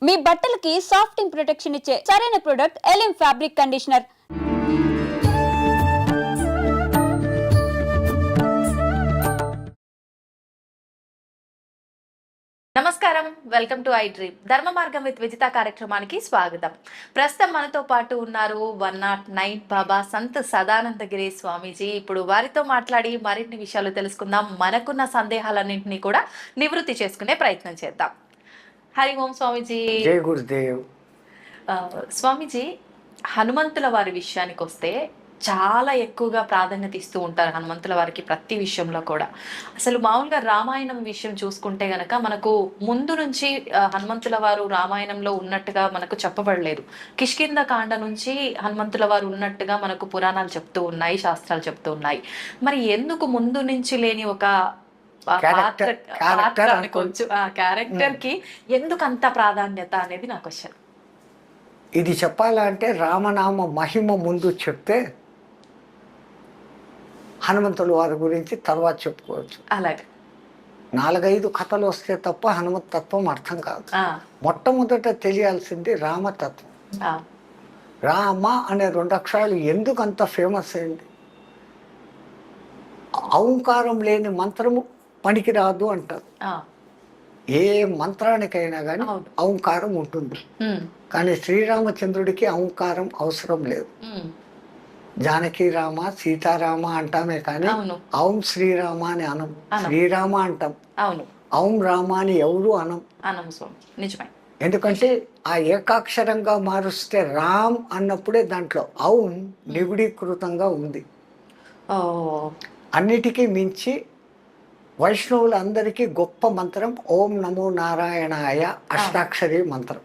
మీ బట్టలకి సాఫ్టింగ్ ప్రొటెక్షన్ ఇచ్చే సరైన ప్రొడక్ట్ ఎలిమ్ ఫ్యాబ్రిక్ కండిషనర్. నమస్కారం, వెల్కమ్ టు ఐ డ్రీమ్. ధర్మ మార్గం విత్ విజిత కార్యక్రమానికి స్వాగతం. ప్రస్తుతం మనతో పాటు ఉన్నారు 109 బాబా సంత్ సదానందగిరి స్వామీజీ. ఇప్పుడు వారితో మాట్లాడి మరిన్ని విషయాలు తెలుసుకుందాం. మనకున్న సందేహాలన్నింటినీ కూడా నివృత్తి చేసుకునే ప్రయత్నం చేద్దాం. హరి ఓం స్వామీజీ. జై గురుదేవ్. స్వామీజీ, హనుమంతుల వారి విషయానికి వస్తే చాలా ఎక్కువగా ప్రాధాన్యత ఇస్తూ ఉంటారు హనుమంతుల వారికి ప్రతి విషయంలో కూడా. అసలు మామూలుగా రామాయణం విషయం చూసుకుంటే గనక మనకు ముందు నుంచి హనుమంతుల వారు రామాయణంలో ఉన్నట్టుగా మనకు చెప్పబడలేదు. కిష్కింద కాండ నుంచి హనుమంతుల వారు ఉన్నట్టుగా మనకు పురాణాలు చెప్తూ ఉన్నాయి, శాస్త్రాలు చెప్తూ ఉన్నాయి. మరి ఎందుకు ముందు నుంచి లేని ఒక క్యారెక్టర్ కి ఎందుకు అంత ప్రాధాన్యత అనేది నా క్వశ్చన్. ఇది చెప్పాలంటే రామనామ మహిమ ముందు చెప్తే హనుమంతుల వారి గురించి తర్వాత చెప్పుకోవచ్చు. అలాగే 4-5 కథలు వస్తే తప్ప హనుమత్ తత్వం అర్థం కాదు. మొట్టమొదట తెలియాల్సింది రామతత్వం. రామ అనే 2 అక్షరాలు ఎందుకు అంత ఫేమస్ అయింది? ఔంకారం లేని మంత్రము పనికిరాదు అంటారు. ఏ మంత్రానికైనా కానీ ఔంకారం ఉంటుంది, కానీ శ్రీరామచంద్రుడికి ఔంకారం అవసరం లేదు. జానకి రామ, సీతారామ అంటామే కానీ ఔం శ్రీరామ అని అనం. శ్రీరామ అంటాం, ఔం రామ అని ఎవరు అనం. ఎందుకంటే ఆ ఏకాక్షరంగా మారుస్తే రామ్ అన్నప్పుడే దాంట్లో ఔం నిగుడీకృతంగా ఉంది. అన్నిటికీ మించి వైష్ణవులందరికీ గొప్ప మంత్రం ఓం నమో నారాయణాయ అష్టాక్షరి మంత్రం.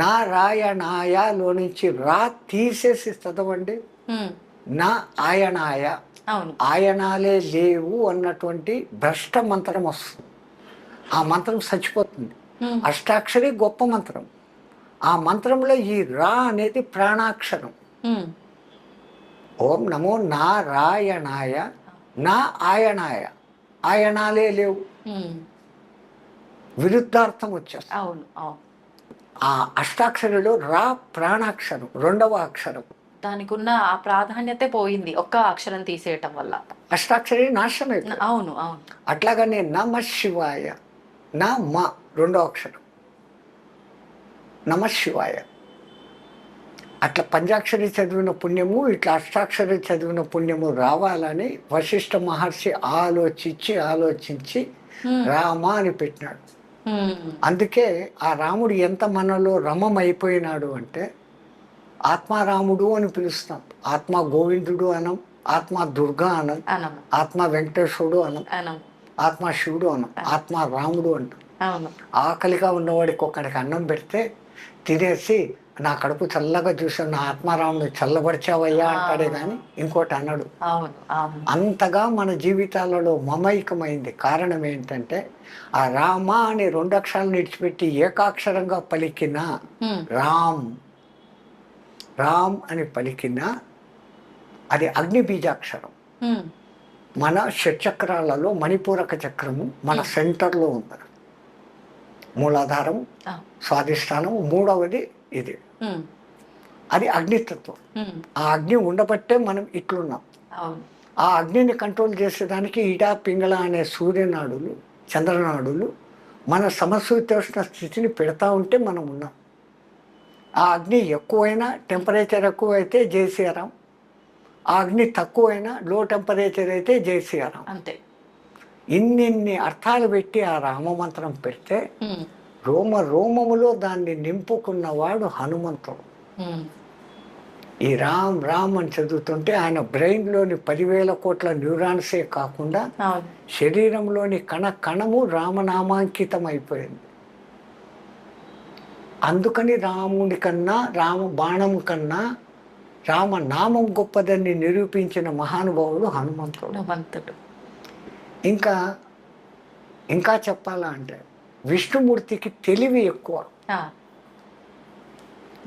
నారాయణాయలో నుంచి రా తీసేసి చదవండి, నా ఆయనాయ, ఆయనాలే లేవు అన్నటువంటి భ్రష్ట మంత్రం వస్తుంది. ఆ మంత్రం చచ్చిపోతుంది. అష్టాక్షరి గొప్ప మంత్రం. ఆ మంత్రంలో ఈ రా అనేది ప్రాణాక్షరం. ఓం నమో నారాయణాయ, నా ఆయనాయ, ఆయనాలే లేవు, విరుద్ధార్థం వచ్చేస్తుంది. ఆ అష్టాక్షరిలో రా ప్రాణాక్షరం, 2వ అక్షరం. దానికి ఉన్న ఆ ప్రాధాన్యత పోయింది ఒక్క అక్షరం తీసేయటం వల్ల. అష్టాక్షరి నాశనమే. అవును అవును. అట్లాగనే నమ శివాయ, నా మా 2వ అక్షరం నమ శివాయ. అట్లా పంచాక్షరి చదివిన పుణ్యము, ఇట్లా అష్టాక్షరి చదివిన పుణ్యము రావాలని వశిష్ఠ మహర్షి ఆలోచించి రామ అని పెట్టినాడు. అందుకే ఆ రాముడు ఎంత మనలో రమమైపోయినాడు అంటే ఆత్మారాముడు అని పిలుస్తాం. ఆత్మ గోవిందుడు అనం, ఆత్మ దుర్గా అనం, ఆత్మ వెంకటేశ్వరుడు అనం, ఆత్మ శివుడు అనం, ఆత్మ రాముడు అంటాం. ఆకలిగా ఉన్నవాడికి ఒకడికి అన్నం పెడితే తినేసి నా కడుపు చల్లగా చూసాను, నా ఆత్మారాముడు చల్లబరిచావయ్యా అంటాడే కానీ ఇంకోటి అన్నాడు. అంతగా మన జీవితాలలో మమైకమైంది. కారణం ఏంటంటే ఆ రామ అనే 2 అక్షరాలు విడిచిపెట్టి ఏకాక్షరంగా పలికిన రామ్ అని పలికిన అది అగ్ని బీజాక్షరం. మన షట్చక్రాలలో మణిపూరక చక్రము మన సెంటర్లో ఉంది. మూలాధారం, స్వాధిష్టానం, 3వది ఇది. అది అగ్నితత్వం. ఆ అగ్ని ఉండబట్టే మనం ఇట్లున్నాం. ఆ అగ్నిని కంట్రోల్ చేసేదానికి ఇడా పింగళ అనే సూర్యనాడులు, చంద్రనాడులు మన సమశీతోష్ణ స్థితిని పెడతా ఉంటే మనం ఉన్నాం. ఆ అగ్ని ఎక్కువైనా, టెంపరేచర్ ఎక్కువైతే జై శ్రీరామ్, ఆ అగ్ని తక్కువైనా, లో టెంపరేచర్ అయితే జై శ్రీరామ్. అంతే. ఇన్ని అర్థాలు పెట్టి ఆ రామమంత్రం పెడితే రోమములో దాన్ని నింపుకున్నవాడు హనుమంతుడు. ఈ రామ్ రామ్ అని చదువుతుంటే ఆయన బ్రెయిన్లోని 10,000 కోట్ల న్యూరాన్సే కాకుండా శరీరంలోని కణము రామనామాంకితం అయిపోయింది. అందుకని రాముడి కన్నా, రామ బాణం కన్నా రామనామం గొప్పదని నిరూపించిన మహానుభావుడు హనుమంతుడు. ఇంకా చెప్పాలా అంటే విష్ణుమూర్తికి తెలివి ఎక్కువ.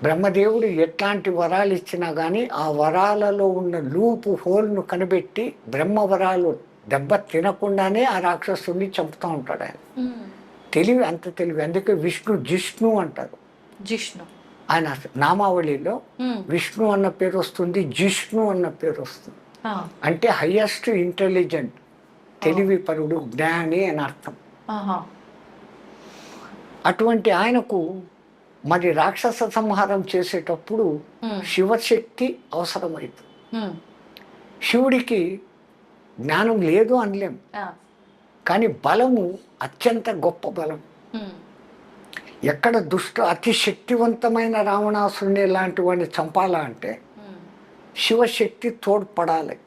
బ్రహ్మదేవుడు ఎట్లాంటి వరాలు ఇచ్చినా కానీ ఆ వరాలలో ఉన్న లూపు హోల్ను కనిపెట్టి బ్రహ్మవరాలు దెబ్బ తినకుండానే ఆ రాక్షసుని చంపుతూ ఉంటాడు ఆయన. తెలివి అంత తెలివి, అందుకే విష్ణు జిష్ణు అంటారు. జిష్ణు. ఆయన నామావళిలో ఉమ్. విష్ణు అన్న పేరు వస్తుంది, జిష్ణు అన్న పేరు వస్తుంది. ఆ. అంటే హయ్యెస్ట్ ఇంటెలిజెంట్, తెలివి పరుడు, జ్ఞాని అని అర్థం. ఆహా. అటువంటి ఆయనకు మరి రాక్షస సంహారం చేసేటప్పుడు ఉమ్. శివశక్తి అవసరమైంది. ఉమ్. శివుడికి జ్ఞానం లేదు అనలేం, ఆ. కానీ బలము అత్యంత గొప్ప బలం. ఉమ్. ఎక్కడ అతి శక్తివంతమైన రావణాసురుని లాంటి వాడిని చంపాలా అంటే ఉమ్. శివశక్తి తోడ్పడాలి.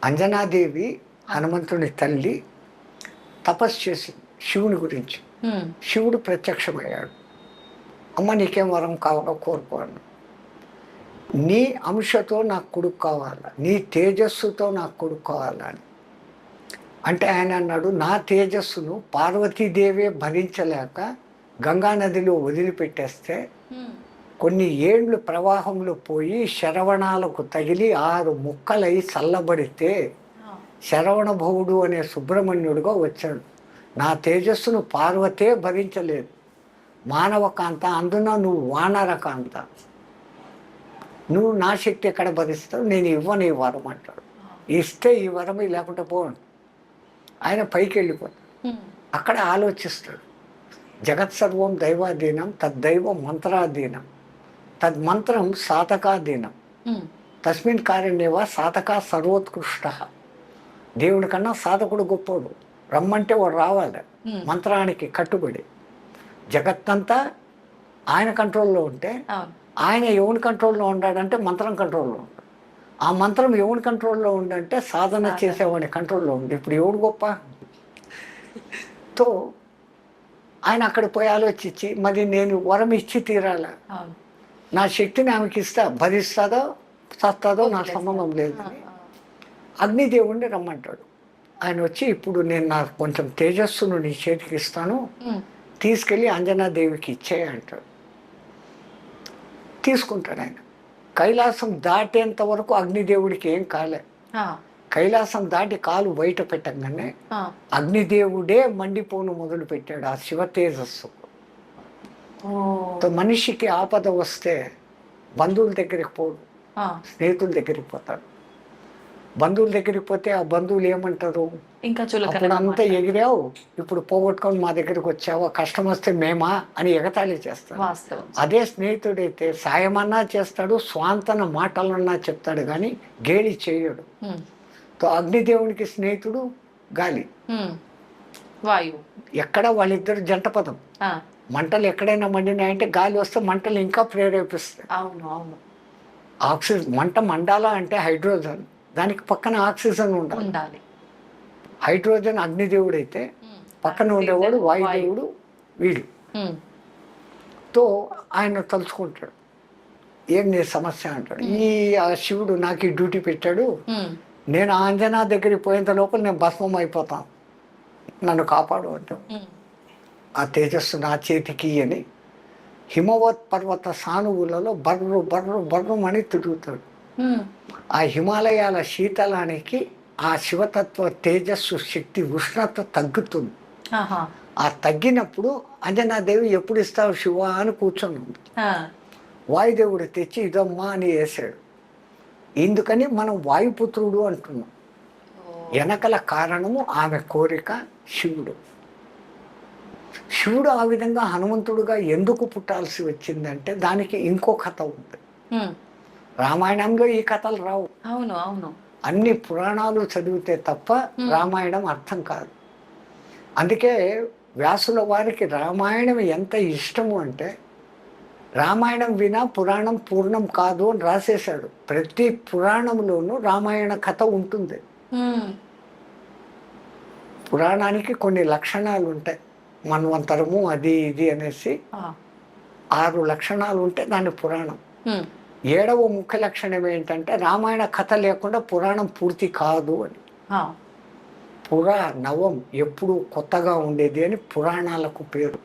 అంజనాదేవి హనుమంతుని తల్లి తపస్సు చేసింది శివుని గురించి. ఉమ్. శివుడు ప్రత్యక్షమయ్యాడు. అమ్మ నీకేం వరం కావాలో కోరుకోను, నీ అంశతో నాకు కొడుకు కావాలా, నీ తేజస్సుతో నాకు కొడుకు కావాలా అని. అంటే ఆయన అన్నాడు, నా తేజస్సును పార్వతీదేవే భరించలేక గంగానదిలో వదిలిపెట్టేస్తే ఉమ్. కొన్ని ఏండ్లు ప్రవాహంలో పోయి శరవణాలకు తగిలి 6 ముక్కలై చల్లబడితే ఆ. శరవణభవుడు అనే సుబ్రహ్మణ్యుడుగా వచ్చాడు. నా తేజస్సును పార్వతే భరించలేదు, మానవకాంత, అందున నువ్వు వానరకాంత, నువ్వు నా శక్తి ఎక్కడ భరిస్తావు, నేను ఇవ్వను ఈ వరం అంటాడు. ఇస్తే ఈ వరం, లేకుంటే పోను. ఆయన పైకి వెళ్ళిపోతాడు. ఉమ్. అక్కడ ఆలోచిస్తాడు, జగత్సర్వం దైవాధీనం, తద్దైవం మంత్రాధీనం, తద్మంత్రం సాధకాధీనం, ఉమ్. తస్మిన్ కారణేవా సాధక సర్వోత్కృష్ట. దేవుడి కన్నా సాధకుడు గొప్పోడు, రమ్మంటే వాడు రావాలి. మంత్రానికి కట్టుబడి జగత్తంతా ఆయన కంట్రోల్లో ఉంటే అవును. ఆయన ఎవరి కంట్రోల్లో ఉన్నాడంటే మంత్రం కంట్రోల్లో ఉంటాడు. ఆ మంత్రం ఎవరి కంట్రోల్లో ఉండంటే సాధన చేసేవాడి కంట్రోల్లో ఉంది. ఇప్పుడు ఎవడు గొప్ప తో ఆయన అక్కడ పోయి ఆలోచించి, మరి నేను వరం ఇచ్చి తీరాల, అవును. నా శక్తిని ఆమెకి ఇస్తా, భరిస్తుందో చస్తుందో నాకు సంబంధం లేదు అని అగ్నిదేవుణ్ణి రమ్మంటాడు. ఆయన వచ్చి, ఇప్పుడు నేను నాకు కొంచెం తేజస్సును నీ చేతికి ఇస్తాను, ఉమ్. తీసుకెళ్ళి అంజనాదేవికి ఇచ్చేయి అంటాడు. తీసుకుంటాడు ఆయన. కైలాసం దాటేంత వరకు అగ్నిదేవుడికి ఏం కాలే. ఆ. కైలాసం దాటి కాలు బయట పెట్టగానే ఆ. అగ్నిదేవుడే మండిపోను మొదలు పెట్టాడు ఆ శివ తేజస్సు. ఓ. మనిషికి ఆపద వస్తే బంధువుల దగ్గరికి పోడు, ఆ. స్నేహితుల దగ్గరికి పోతాడు. బంధువుల దగ్గరికి పోతే ఆ బంధువులు ఏమంటారు, ఇంకా అప్పుడు అంతా ఎగిరావు, ఇప్పుడు పోగొట్టుకొని మా దగ్గరికి వచ్చావా, కష్టం వస్తే మేమా అని ఎగతాళి చేస్తాడు. వాస్తవం. అదే స్నేహితుడైతే సాయమన్నా చేస్తాడు, స్వాంతన మాటలన్నా చెప్తాడు, కానీ గేలి చేయడు. ఉమ్. తో అగ్నిదేవునికి స్నేహితుడు గాలి. ఉమ్. వాయువు. ఎక్కడ వాళ్ళిద్దరు జంట పదం. ఆ. మంటలు ఎక్కడైనా మండినాయంటే గాలి వస్తే మంటలు ఇంకా ప్రేరేపిస్తాయి. అవును. అవును. ఆక్సిజన్, మంట మండాలా అంటే హైడ్రోజన్, దానికి పక్కన ఆక్సిజన్ ఉండాలి. హైడ్రోజన్ అగ్నిదేవుడు అయితే పక్కన ఉండేవాడు వాయుదేవుడు వీడు. తో ఆయన తలుచుకుంటాడు, ఏం నీ సమస్య అంటాడు. ఆ శివుడు నాకు ఈ డ్యూటీ పెట్టాడు, నేను అంజనా దగ్గరికి పోయేంత లోపల నేను భస్మం అయిపోతాను, నన్ను కాపాడు అంటాడు. ఆ తేజస్సు నా చేతికి అని హిమవత్ పర్వత సానువులలో బర్రు బర్రు బర్రు అని తిరుగుతాడు. ఆ హిమాలయాల శీతలానికి ఆ శివతత్వ తేజస్సు శక్తి ఉష్ణత తగ్గుతుంది. ఆ తగ్గినప్పుడు అంజనాదేవి ఎప్పుడు ఇస్తావు శివ అని కూర్చొని ఉంది. వాయుదేవుడు తెచ్చి ఇదమ్మా అని వేసాడు. ఎందుకని మనం వాయుపుత్రుడు అంటున్నాం. వెనకల కారణము ఆమె కోరిక శివుడు. శివుడు ఆ విధంగా హనుమంతుడుగా ఎందుకు పుట్టాల్సి వచ్చిందంటే దానికి ఇంకో కథ ఉంది. రామాయణంలో ఈ కథలు రావు. అవును. అవును. అన్ని పురాణాలు చదివితే తప్ప రామాయణం అర్థం కాదు. అందుకే వ్యాసుల వారికి రామాయణం ఎంత ఇష్టము అంటే, రామాయణం వినా పురాణం పూర్ణం కాదు అని రాసేశాడు. ప్రతి పురాణంలోనూ రామాయణ కథ ఉంటుంది. పురాణానికి కొన్ని లక్షణాలు ఉంటాయి, మన్వంతరము అది ఇది అనేసి 6 లక్షణాలు ఉంటే దాని పురాణం. 7వ ముఖ్య లక్షణం ఏంటంటే రామాయణ కథ లేకుండా పురాణం పూర్తి కాదు అని. నవం ఎప్పుడు కొత్తగా ఉండేది అని పురాణాలకు పేరు.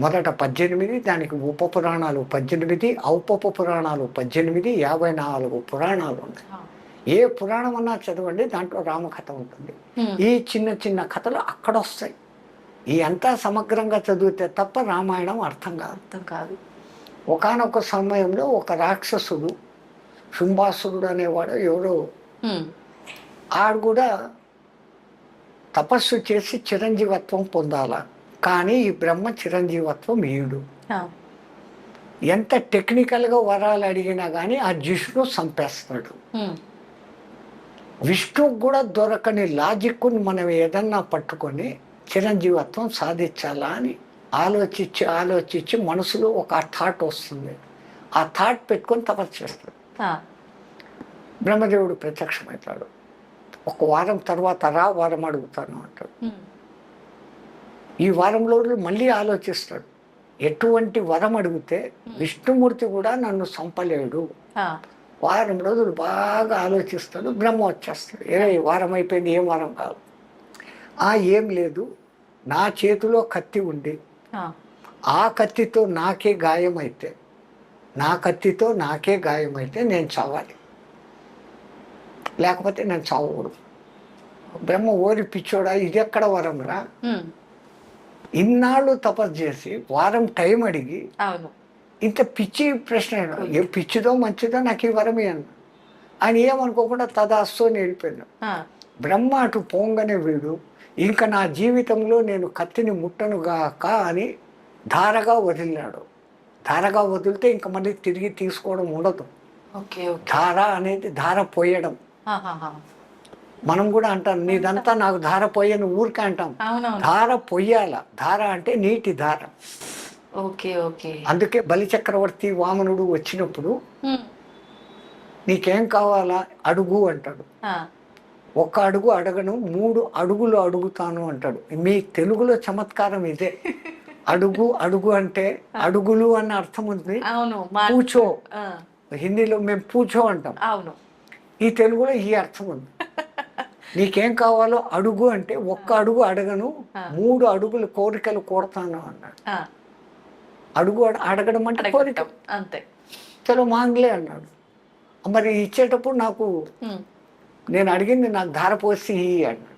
మొదట 18, దానికి ఉప పురాణాలు 18, ఔపప పురాణాలు 18, 54 పురాణాలు ఉన్నాయి. ఏ పురాణం అన్నా చదవండి, దాంట్లో రామకథ ఉంటుంది. ఈ చిన్న చిన్న కథలు అక్కడ వస్తాయి. ఈ అంతా సమగ్రంగా చదివితే తప్ప రామాయణం అర్థం కాదు. అర్థం కాదు. ఒకానొక సమయంలో ఒక రాక్షసుడు శుంభాసురుడు అనేవాడు ఎవరో ఆడు కూడా తపస్సు చేసి చిరంజీవత్వం పొందాల, కానీ ఈ బ్రహ్మ చిరంజీవత్వం ఈయుడు. ఎంత టెక్నికల్గా వరాలు అడిగినా కానీ ఆ జిష్ణు చంపేస్తాడు. విష్ణుకు కూడా దొరకని లాజిక్ను మనం ఏదన్నా పట్టుకొని చిరంజీవత్వం సాధించాలా అని ఆలోచించి ఆలోచించి మనసులో ఒక థాట్ వస్తుంది. ఆ థాట్ పెట్టుకొని తపస్సు చేస్తాడు. బ్రహ్మదేవుడు ప్రత్యక్షమవుతాడు. ఒక వారం తర్వాత వారం అడుగుతాను అంటాడు. ఈ వారం రోజులు మళ్ళీ ఆలోచిస్తాడు. ఎటువంటి వరం అడిగితే విష్ణుమూర్తి కూడా నన్ను చంపలేడు. వారం రోజులు బాగా ఆలోచిస్తాడు. బ్రహ్మ వచ్చేస్తాడు. వారం అయిపోయింది, ఏం వారం కాదు. ఏం లేదు, నా చేతిలో కత్తి ఉండి ఆ కత్తితో నాకే గాయమైతే నేను చావాలి, లేకపోతే నేను చావకూడదు. బ్రహ్మ ఓరి పిచ్చోడా, ఇది ఎక్కడ వరం రా, ఇన్నాళ్ళు తపస్సు చేసి వారం టైం అడిగి ఇంత పిచ్చి ప్రశ్న, ఏ పిచ్చిదో మంచిదో నాకు ఈ వరం అన్న ఆయన ఏమనుకోకుండా తదాస్తు అని వెళ్ళిపోయాడు. బ్రహ్మ అటు పోంగానే వీడు ఇంకా నా జీవితంలో నేను కత్తిని ముట్టనుగాక అని ధారగా వదిలినాడు. ధారగా వదిలితే ఇంకా మళ్ళీ తిరిగి తీసుకోవడం ఉండదు. ధార అనేది ధార పోయడం. మనం కూడా అంటాం నీదంతా నాకు ధార పోయని ఊరికే అంటాం. ధార పొయ్యాల. ధార అంటే నీటి ధార. అందుకే బలి చక్రవర్తి వామనుడు వచ్చినప్పుడు నీకేం కావాలా అడుగు అంటాడు. ఒక్క అడుగు అడగను, 3 అడుగులు అడుగుతాను అంటాడు. మీ తెలుగులో చమత్కారం ఇదే. అడుగు అడుగు అంటే అడుగులు అన్న అర్థం ఉంది. పూచో, హిందీలో మేము పూచో అంటాం. ఈ తెలుగులో ఈ అర్థం ఉంది. నీకేం కావాలో అడుగు అంటే ఒక్క అడుగు అడగను, 3 అడుగులు కోరికలు కోరుతాను అన్నాడు. అడుగు అడగడం అంటే కోరిక అంతే. చలో మాంగ్లే అన్నాడు. మరి ఇచ్చేటప్పుడు నాకు నేను అడిగింది నాకు ధార పోసి అన్నాడు.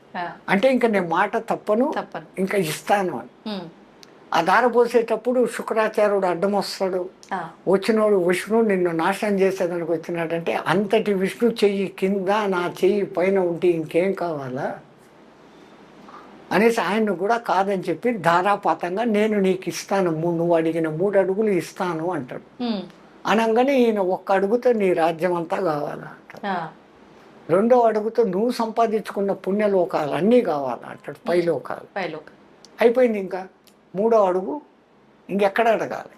అంటే ఇంకా నేను మాట తప్పను, ఇంకా ఇస్తాను అని. ఆ ధార పోసేటప్పుడు శుక్రాచార్యుడు అడ్డం వస్తాడు. వచ్చినోడు విష్ణు నిన్ను నాశనం చేసేదానికి వచ్చినాడంటే అంతటి విష్ణు చెయ్యి కింద నా చెయ్యి పైన ఉంటే ఇంకేం కావాలా అనేసి ఆయన్ను కూడా కాదని చెప్పి ధారాపాతంగా నేను నీకు ఇస్తాను, నువ్వు అడిగిన 3 అడుగులు ఇస్తాను అంటాడు. అనగానే ఈయన ఒక్క అడుగుతో నీ రాజ్యం అంతా కావాలా అంటాడు. 2వ అడుగుతో నువ్వు సంపాదించుకున్న పుణ్యలోకాలు అన్నీ కావాలా అంటాడు. పైలోకాలు. అయిపోయింది. ఇంకా 3వ అడుగు ఇంకెక్కడ అడగాలి,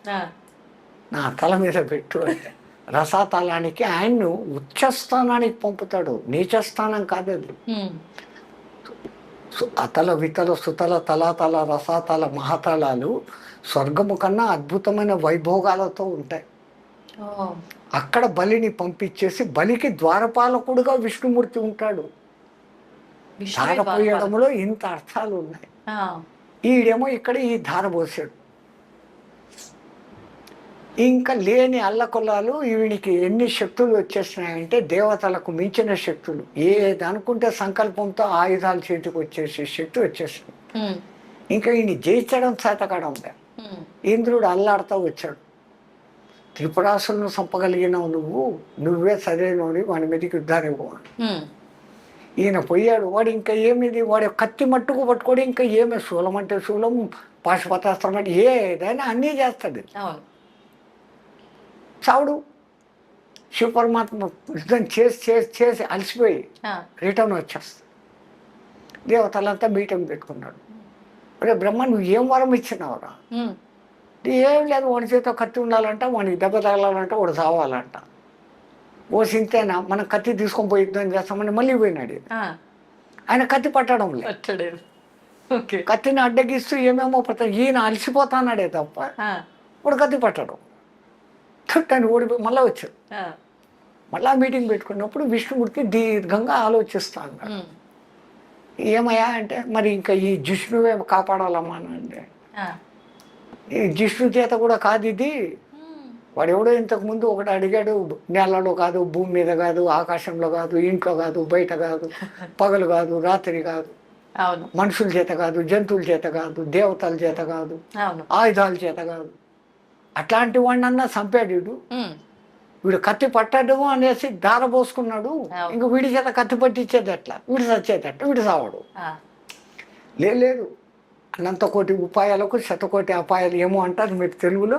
నా తల మీద పెట్టు అంటే రసాతలానికి ఆయన్ను ఉచ్చస్థానానికి పంపుతాడు. నీచస్థానం కాదు. అతల వితల సుతల తలాతల రసాతల మహాతలాలు స్వర్గము కన్నా అద్భుతమైన వైభోగాలతో ఉంటాయి. అక్కడ బలిని పంపించేసి బలికి ద్వారపాలకుడుగా విష్ణుమూర్తి ఉంటాడు. ధార పోయడంలో ఇంత అర్థాలు ఉన్నాయి. ఈడేమో ఇక్కడ ఈ ధార పోసాడు. ఇంకా లేని అల్లకొల్లాలు వీడికి ఎన్ని శక్తులు వచ్చేసినాయంటే దేవతలకు మించిన శక్తులు. ఏది అనుకుంటే సంకల్పంతో ఆయుధాలు చేతికి వచ్చేసి శక్తి వచ్చేసింది. ఇంకా ఈయన జయించడం చేతకాడం. ఇంద్రుడు అల్లాడుతూ వచ్చాడు. త్రిపురాసులను చంపగలిగినావు నువ్వే సరైనోడి, వాడి మీదకి యుద్ధాన్ని పోవాలి. ఈయన పోయాడు. వాడు ఇంకా ఏమిది, వాడు కత్తి మట్టుకు పట్టుకోడు. ఇంకా ఏమి శూలం అంటే శూలం, పాశుపతాస్త్రం అంటే ఏదైనా అన్నీ చేస్తాడు. చావుడు. శివపరమాత్మ యుద్ధం చేసి చేసి చేసి అలసిపోయి రిటర్న్ వచ్చేస్తాడు. దేవతలంతా మీటింగ్ పెట్టుకున్నాడు. అరే బ్రహ్మ నువ్వు ఏం వరం ఇచ్చినావురా? ఏం లేదు, వాడి చేతితో కత్తి ఉండాలంట, వాడికి దెబ్బ తగలాలంట, వాడు చావాలంట. ఓ సింతేనా మనం కత్తి తీసుకొని పోయి యుద్ధం చేస్తామని మళ్ళీ పోయినాడు. ఆయన కత్తి పట్టడం లేదు. కత్తిని అడ్డగిస్తూ ఏమేమో పడతాడు. ఈయన అలసిపోతాన్నాడే తప్ప వాడు కత్తి పట్టడం. చుట్టాన్ని ఓడిపోయి మళ్ళీ వచ్చాడు. మళ్ళా మీటింగ్ పెట్టుకున్నప్పుడు విష్ణుమూర్తి దీర్ఘంగా ఆలోచిస్తా అన్నాడు. ఏమయ్యా అంటే మరి ఇంకా ఈ జిష్ణువే కాపాడాలమ్మా అంటే ఈ జిష్ణు చేత కూడా కాదు ఇది. వాడు ఎవడో ఇంతకుముందు ఒకటి అడిగాడు, నేలలో కాదు, భూమి మీద కాదు, ఆకాశంలో కాదు, ఇంట్లో కాదు, బయట కాదు, పగలు కాదు, రాత్రి కాదు, అవును మనుషుల చేత కాదు, జంతువుల చేత కాదు, దేవతల చేత కాదు, అవును ఆయుధాల చేత కాదు. అట్లాంటి వాడినన్నా చంపాడు వీడు. ఉమ్, వీడు కత్తి పట్టడు అనేసి దార పోసుకున్నాడు. అవును. ఇంక వీడి చేత కత్తి పట్టించేది ఎట్లా, వీడు చచ్చేది ఎట్లా, వీడు సావడు. ఆ, లేదు, అనంత కోటి ఉపాయాలకు శతకోటి అపాయాలు ఏమో అంటారు మీరు తెలుగులో,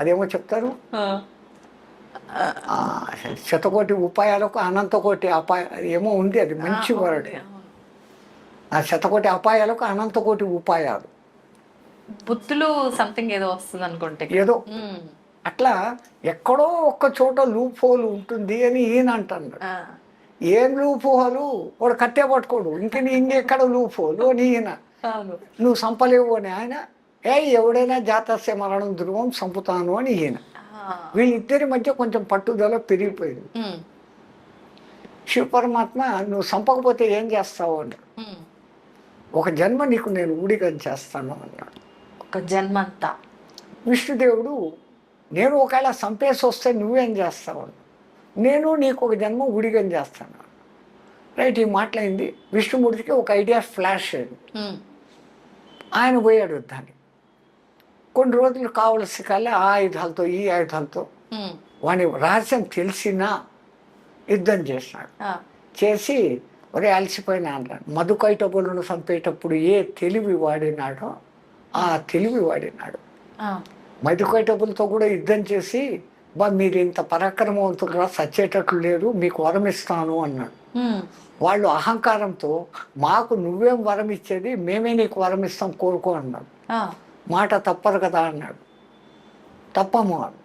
అదేమో చెప్తారు. ఆ, ఆ, శతకోటి ఉపాయాలకు అనంత కోటి అపాయ ఏమో ఉంది, అది మంచి వర్డ్. అవును. ఆ శతకోటి అపాయాలకు అనంత కోటి ఉపాయాలు బుద్ధులు సంథింగ్ ఏదో వస్తుంది అనుకుంటే. ఏదో ఉమ్, అట్లా ఎక్కడో ఒక్క చోట లూప్ హోల్ ఉంటుంది అని ఈయన అంటున్నాడు. ఆ, ఏం లూప్ హోలు, వాడు కట్టే పట్టుకోడు, ఇంకెక్కడ లూప్ హోలు అని ఈయన. అవును నువ్వు సంపలేవు అని ఆయన. ఎవడైనా జాతస్య మరణం ధ్రువం సంపుతాను అని ఈయన. ఆ, వీళ్ళిద్దరి మధ్య కొంచెం పట్టుదల పెరిగిపోయింది. ఉమ్, శివ పరమాత్మ నువ్వు సంపకపోతే ఏం చేస్తావు అన్నాడు. ఉమ్. ఒక జన్మ నీకు నేను ఊడిగం చేస్తాను అన్నాడు. ఒక జన్మంతా. విష్ణుదేవుడు నేను ఒకవేళ సంపేసి వస్తే నువ్వేం చేస్తావు అన్నాడు. నేను నీకు ఒక జన్మ ఊడిగం చేస్తాను. రైట్, ఈ మాటలైంది. విష్ణుమూర్తికి ఒక ఐడియా ఫ్లాష్ అయింది. ఉమ్, ఆయన పోయాడు యుద్ధానికి. కొన్ని రోజులు కావలసి కల్లా ఆ ఆయుధాలతో ఈ ఆయుధాలతో ఉమ్, వాని రహస్యం తెలిసినా యుద్ధం చేసినాడు. ఆ, చేసి ఒరే అలసిపోయినా అన్నాడు. మధుకైటబులను చంపేటప్పుడు ఏ తెలివి వాడినాడో ఆ తెలివి వాడినాడు. ఆ, మధుకైటబులతో కూడా యుద్ధం చేసి మీరు ఇంత పరాక్రమవంతులుగా సచ్చేటట్లు లేరు, మీకు వరం ఇస్తాను అన్నాడు. ఉమ్, వాళ్ళు అహంకారంతో మాకు నువ్వేం వరం ఇచ్చేది, మేమే నీకు వరం ఇస్తాం కోరుకో అన్నాడు. ఆ, మాట తప్పరు కదా అన్నాడు. తప్పము అన్నాడు.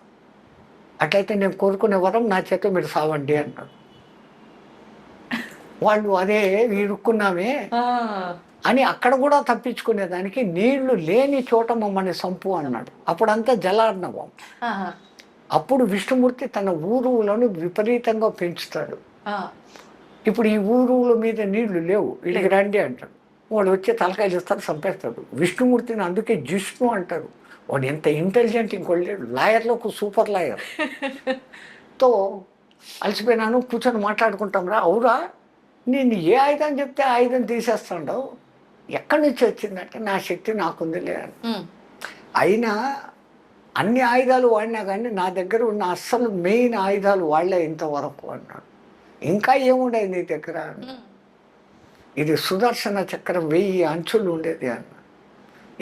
అట్లయితే నేను కోరుకునే వరం నా చేత మీరు సావండి అన్నాడు. వాళ్ళు అదే ఇరుక్కున్నామే ఆ, అని అక్కడ కూడా తప్పించుకునేదానికి నీళ్లు లేని చోట మమ్మల్ని సంపు అన్నాడు. అప్పుడంతా జలార్ణవం. ఆహా, అప్పుడు విష్ణుమూర్తి తన ఊరువులను విపరీతంగా పెంచుతాడు. ఆ, ఇప్పుడు ఈ ఊరువుల మీద నీళ్లు లేవు, వీళ్ళకి రండి అంటాడు. వాడు వచ్చి తలకాయలు ఇస్తాడు, చంపేస్తాడు. విష్ణుమూర్తిని అందుకే జిష్ణు అంటారు. వాడు ఎంత ఇంటెలిజెంట్ ఇంకోటి లేడు, లాయర్లకు సూపర్ లాయర్. తో అలసిపోయినాను, కూర్చొని మాట్లాడుకుంటాం రా. అవురా, నేను ఏ ఆయుధం చెప్తే ఆయుధం తీసేస్తాడవు, ఎక్కడి నుంచి వచ్చిందంటే నా శక్తి నాకుంది లేదు. ఉమ్, అయినా అన్ని ఆయుధాలు వాడినా కానీ నా దగ్గర ఉన్న అస్సలు మెయిన్ ఆయుధాలు వాడలే ఇంతవరకు అన్నాడు. ఇంకా ఏముండేది నీ దగ్గర? ఉమ్, ఇది సుదర్శన చక్రం 1000 అంచులు ఉండేది అన్న.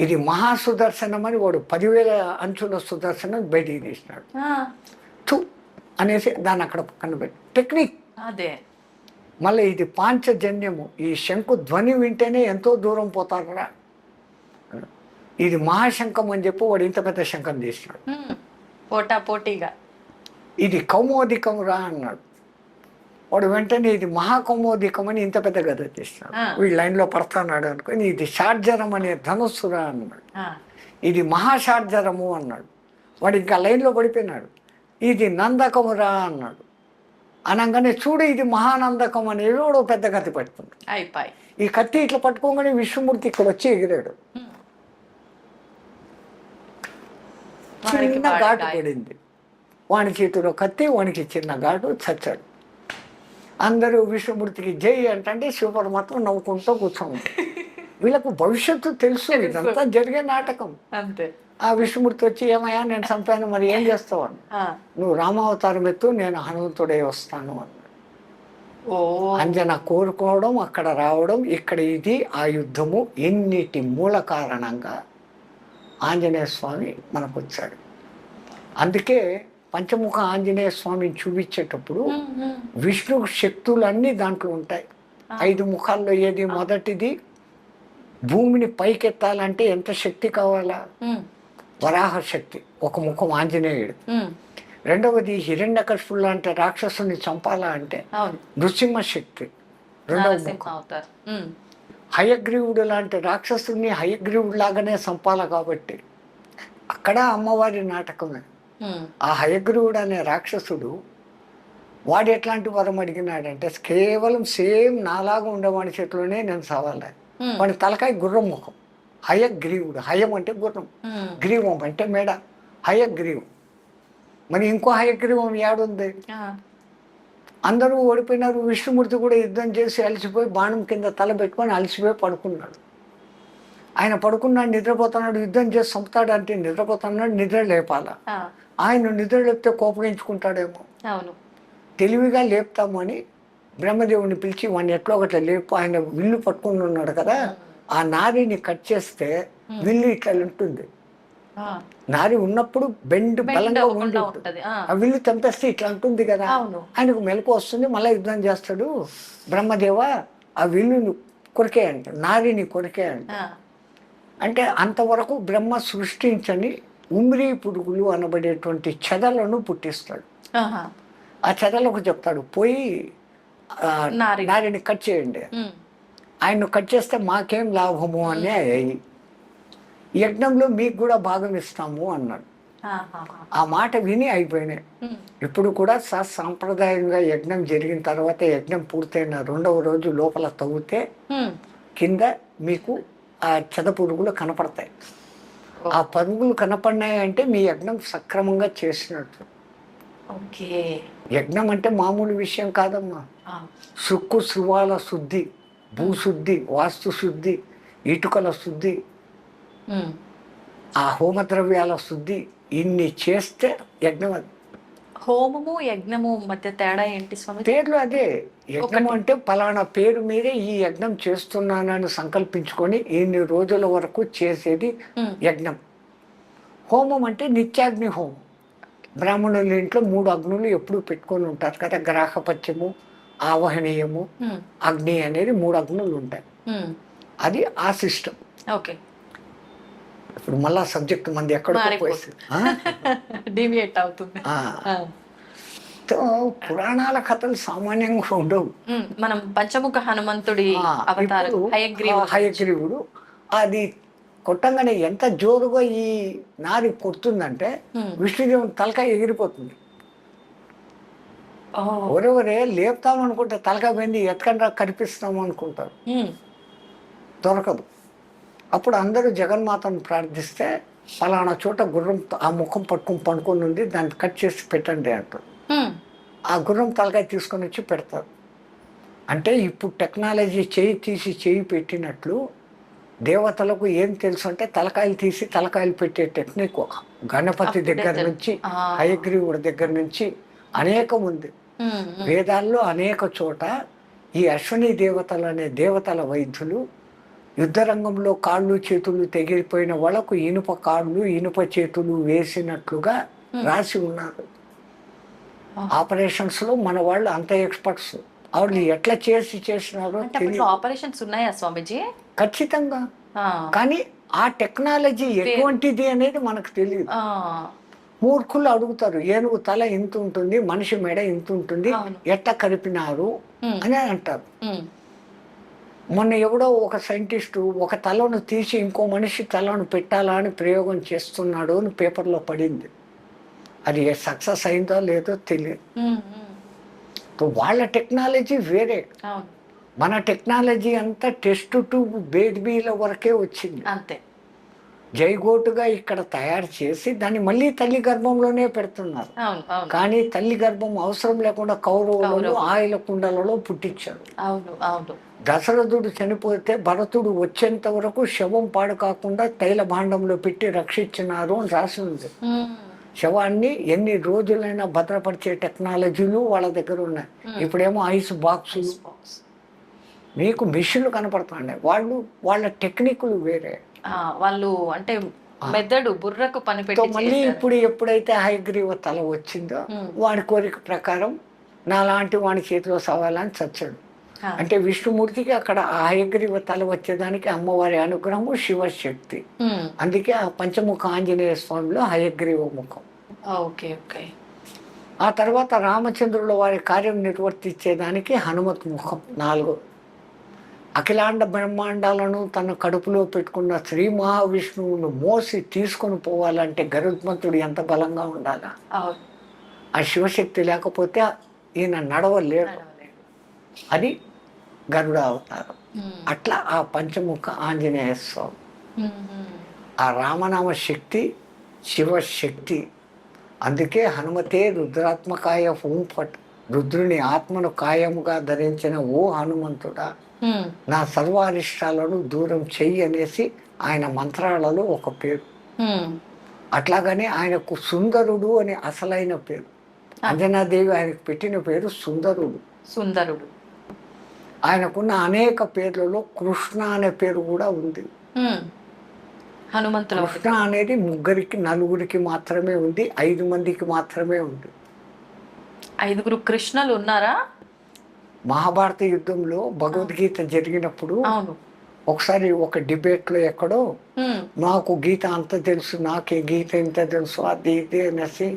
ఇది మహాసుదర్శనం అని వాడు 10,000 అంచుల సుదర్శనం బయటికి తీసినాడు. ఆ, తు అనేసి దాన్ని అక్కడ పక్కన పెట్టి టెక్నిక్. అదే మళ్ళీ ఇది పాంచజన్యము, ఈ శంకు ధ్వని వింటేనే ఎంతో దూరం పోతారా. ఇది మహాశంఖం అని చెప్పి వాడు ఇంత పెద్ద శంఖం తీసినాడు. ఉమ్, పోటా పోటీగా. ఇది కౌమోదికం రా అన్నాడు. వాడు వెంటనే ఇది మహాకౌమోదికం అని ఇంత పెద్ద గద తీసినాడు. వీడు లైన్లో పడుతున్నాడు అనుకుని ఇది షార్జరం అనే ధనుస్సురా అన్నాడు. ఆ, ఇది మహాషార్జరము అన్నాడు. వాడు ఇంకా లైన్లో పడిపోయినాడు. ఇది నందకమురా అన్నాడు. అనగానే చూడు ఇది మహానందకం అనేది కూడా పెద్ద కత్తి పట్టుకుంది. అయిపోయి. ఈ కత్తి ఇట్లా పట్టుకోగానే విష్ణుమూర్తి ఇక్కడ వచ్చి ఎగిరాడు. చిన్న ఘాటు పడింది. వాని చేతిలో కత్తి, వానికి చిన్న ఘాటు, చచ్చాడు. అందరూ విష్ణుమూర్తికి జై అంటే శివపరమాత్మ నవ్వుకుంటూ కూర్చోండి. వీళ్ళకు భవిష్యత్తు తెలుసు, ఇదంతా జరిగే నాటకం. అంతే. ఆ విష్ణుమూర్తి వచ్చి ఏమయ్యా నేను చంపాను, మరి ఏం చేస్తావు అని. నువ్వు రామావతారం ఎత్తు, నేను హనుమంతుడే వస్తాను అన్నాడు. ఓ, అంజన కోరుకోవడం, అక్కడ రావడం, ఇక్కడ ఇది ఆ యుద్ధము, ఎన్నిటి మూల కారణంగా ఆంజనేయ స్వామి మనకు వచ్చాడు. అందుకే పంచముఖ ఆంజనేయ స్వామిని చూపించేటప్పుడు విష్ణు శక్తులన్నీ దాంట్లో ఉంటాయి. 5 ముఖాల్లో ఏది మొదటిది, భూమిని పైకెత్తాలంటే ఎంత శక్తి కావాలా? వరాహ శక్తి, ఒక ముఖం ఆంజనేయుడు. రెండవది హిరణ్యకశిపుడు లాంటి రాక్షసుని చంపాలా అంటే నృసింహ శక్తి, రెండవ ముఖం. హయగ్రీవుడు లాంటి రాక్షసుని హయగ్రీవుడు లాగానే చంపాల కాబట్టి అక్కడ అమ్మవారి నాటకమే. ఆ హయగ్రీవుడు అనే రాక్షసుడు వాడు ఎట్లాంటి వరం అడిగినాడంటే కేవలం సేమ్ నాలాగా ఉండేవాడి చేతిలోనే నేను చదవాలి. వాడి తలకాయ గుర్రం ముఖం, హయగ్రీవుడు. హయం అంటే గుర్రం, గ్రీవం అంటే మేడ, హయగ్రీవం. మరి ఇంకో హయగ్రీవం ఏడుంది? అందరూ ఓడిపోయినారు. విష్ణుమూర్తి కూడా యుద్ధం చేసి అలసిపోయి బాణం కింద తల పెట్టుకొని అలసిపోయి పడుకున్నాడు. ఆయన పడుకున్నాడు, నిద్రపోతున్నాడు, యుద్ధం చేసి చంపుతాడు అంటే నిద్రపోతున్నాడు, నిద్ర లేపాల. ఆయన నిద్ర లేపితే కోపగించుకుంటాడేమో, అవును. తెలివిగా లేపుతామని బ్రహ్మదేవుని పిలిచి వాడిని ఎట్లా ఒకట్లా లేపు. ఆయన విల్లు పట్టుకుని ఉన్నాడు కదా, ఆ నారిని కట్ చేస్తే విల్లు ఇట్లా ఉంటుంది. నారి ఉన్నప్పుడు బెండ్ బలంగా ఉంటుంది, ఆ విల్లు తెంపేస్తే ఇట్లా ఉంటుంది కదా. ఆయనకు మెలకు వస్తుంది, మళ్ళీ యుద్ధం చేస్తాడు. బ్రహ్మదేవ ఆ విల్లును కొరికేయంట, నారిని కొరికేయంట. అంటే అంతవరకు బ్రహ్మ సృష్టించని ఉమ్రీ పురుగులు అనబడేటువంటి చెదలను పుట్టిస్తాడు. ఆ చెదలకు చెప్తాడు, పోయి నారిని కట్ చేయండి. ఆయన్ను కట్ చేస్తే మాకేం లాభము అని అయ్యి యజ్ఞంలో మీకు కూడా భాగం ఇస్తాము అన్నాడు. ఆ మాట విని అయిపోయినాయి. ఇప్పుడు కూడా సాంప్రదాయంగా యజ్ఞం జరిగిన తర్వాత, యజ్ఞం పూర్తయిన 2వ రోజు లోపల తవ్వితే కింద మీకు ఆ చెద పురుగులు కనపడతాయి. ఆ పరుగులు కనపడినాయి అంటే మీ యజ్ఞం సక్రమంగా చేసినట్టు. యజ్ఞం అంటే మామూలు విషయం కాదమ్మా. సుక్కు శృవాల శుద్ధి, భూశుద్ధి, వాస్తు శుద్ధి, ఇటుకల శుద్ధి, ఆ హోమద్రవ్యాల శుద్ధి, ఇన్ని చేస్తే యజ్ఞం. అది హోమము యజ్ఞము మధ్య తేడా ఏంటి స్వామి? పేర్లు అదే. యజ్ఞం అంటే పలానా పేరు మీదే ఈ యజ్ఞం చేస్తున్నానని సంకల్పించుకొని ఇన్ని రోజుల వరకు చేసేది యజ్ఞం. హోమం అంటే నిత్యాగ్ని హోమం. బ్రాహ్మణుల ఇంట్లో 3 అగ్నులు ఎప్పుడు పెట్టుకొని ఉంటారు కదా, గ్రాహపత్యము, ఆవహనీయము, అగ్ని అనేది 3 అగ్నులు ఉంటాయి. అది ఆ సిస్టమ్. ఓకే, ఇప్పుడు మళ్ళా సబ్జెక్ట్ మంది ఎక్కడికో డివియేట్ అవుతుంది. పురాణాల కథలు సామాన్యంగా ఉండవు. మనం పంచముఖ హనుమంతుడి అవతారం హయగ్రీవుడు అది కొట్టంగానే ఎంత జోరుగా ఈ నారి కొడుతుందంటే విష్ణుదేవుని తలకాయ ఎగిరిపోతుంది. ఎవరెవరే లేపుతామనుకుంటే తలకాయ పోయింది, ఎత్తుకండ్రా కనిపిస్తాము అనుకుంటారు, దొరకదు. అప్పుడు అందరూ జగన్మాతను ప్రార్థిస్తే ఫలానా చోట గుర్రం ఆ ముఖం పట్టుకొని ఉంది, దాన్ని కట్ చేసి పెట్టండి అంటారు. ఆ గుర్రం తలకాయ తీసుకొని వచ్చి పెడతారు. అంటే ఇప్పుడు టెక్నాలజీ చేయి తీసి చేయి పెట్టినట్లు దేవతలకు ఏం తెలుసు అంటే తలకాయలు తీసి తలకాయలు పెట్టే టెక్నిక్ గణపతి దగ్గర నుంచి హయగ్రీవుడి దగ్గర నుంచి అనేకం ఉంది. వేదాల్లో అనేక చోట ఈ అశ్విని దేవతలు అనే దేవతల వైద్యులు యుద్ధరంగంలో కాళ్ళు చేతులు తెగిపోయిన వాళ్ళకు ఇనుప కాళ్ళు ఇనుప చేతులు వేసినట్లుగా రాసి ఉన్నారు. ఆపరేషన్స్ లో మన వాళ్ళు అంత ఎక్స్పర్ట్స్. వాళ్ళు ఎట్లా చేసినారో ఆపరేషన్స్ ఉన్నాయా స్వామిజీ? ఖచ్చితంగా. కానీ ఆ టెక్నాలజీ ఎటువంటిది అనేది మనకు తెలియదు. మూర్ఖులు అడుగుతారు, ఏనుగు తల ఇంత ఉంటుంది, మనిషి మెడ ఇంత ఉంటుంది, ఎట్ట కలిపినారు అని అంటారు. మొన్న ఎవడో ఒక సైంటిస్టు ఒక తలను తీసి ఇంకో మనిషి తలను పెట్టాలా అని ప్రయోగం చేస్తున్నాడు అని పేపర్లో పడింది. అది సక్సెస్ అయిందో లేదో తెలియదు. వాళ్ళ టెక్నాలజీ వేరే, మన టెక్నాలజీ అంతా టెస్ట్ ట్యూబ్ బేబీల వరకే వచ్చింది. అంతే. జైగోటుగా ఇక్కడ తయారు చేసి దాన్ని మళ్ళీ తల్లి గర్భంలోనే పెడుతున్నారు. కానీ తల్లి గర్భం అవసరం లేకుండా కౌరవులు ఆయిల కుండలలో పుట్టించారు. దశరథుడు చనిపోతే భరతుడు వచ్చేంత వరకు శవం పాడు కాకుండా తైల భాండంలో పెట్టి రక్షించినారు అని రాసి ఉంది. శవాన్ని ఎన్ని రోజులైనా భద్రపరిచే టెక్నాలజీలు వాళ్ళ దగ్గర ఉన్నాయి. ఇప్పుడేమో ఐస్ బాక్సులు, మీకు మిషన్లు కనపడుతున్నాయి. వాళ్ళ టెక్నిక్లు వేరే. వాళ్ళు అంటే మెదడు బుర్రకు పని పెట్టి మళ్ళీ ఇప్పుడు ఎప్పుడైతే హయగ్రీవ తల వచ్చిందో వాడి కోరిక ప్రకారం నాలాంటి వాడి చేతిలో సవాలని చచ్చాడు. అంటే విష్ణుమూర్తికి అక్కడ ఆ హయగ్రీవ తల వచ్చేదానికి అమ్మవారి అనుగ్రహము, శివశక్తి. అందుకే ఆ పంచముఖ ఆంజనేయ స్వామిలో హయగ్రీవ ముఖం. ఆ తర్వాత రామచంద్రుల వారి కార్యం నిర్వర్తించేదానికి హనుమత్ ముఖం 4. అఖిలాండ బ్రహ్మాండాలను తన కడుపులో పెట్టుకున్న శ్రీ మహావిష్ణువును మోసి తీసుకొని పోవాలంటే గరుత్మంతుడు ఎంత బలంగా ఉండాలా. ఆ శివశక్తి లేకపోతే ఈయన నడవలేడు. అది గరుడ అవతారం. అట్లా ఆ పంచముఖ ఆంజనేయ స్వామి, ఆ రామనామ శక్తి శివశక్తి. అందుకే హనుమతే రుద్రాత్మకాయ ఓం ఫట్ రుద్రుని ఆత్మను కాయముగా ధరించిన ఓ హనుమంతుడా, నా సర్వారిష్టాలను దూరం చెయ్యి అనేసి ఆయన మంత్రాలలో ఒక పేరు. అట్లాగనే ఆయనకు సుందరుడు అనే అసలైన పేరు. అంజనాదేవి ఆయనకు పెట్టిన పేరు సుందరుడు. సుందరుడు. ఆయనకున్న అనేక పేర్లలో కృష్ణ అనే పేరు కూడా ఉంది. హనుమంతుల కృష్ణ అనేది 3, 4 మాత్రమే ఉంది, 5 మందికి మాత్రమే ఉంది. 5 కృష్ణులు ఉన్నారా? మహాభారత యుద్ధంలో భగవద్గీత జరిగినప్పుడు అవును. ఒకసారి ఒక డిబేట్లో ఎక్కడో నాకు గీత అంత తెలుసు, నాకే గీత ఇంత తెలుసు, అది ఇది అనేసి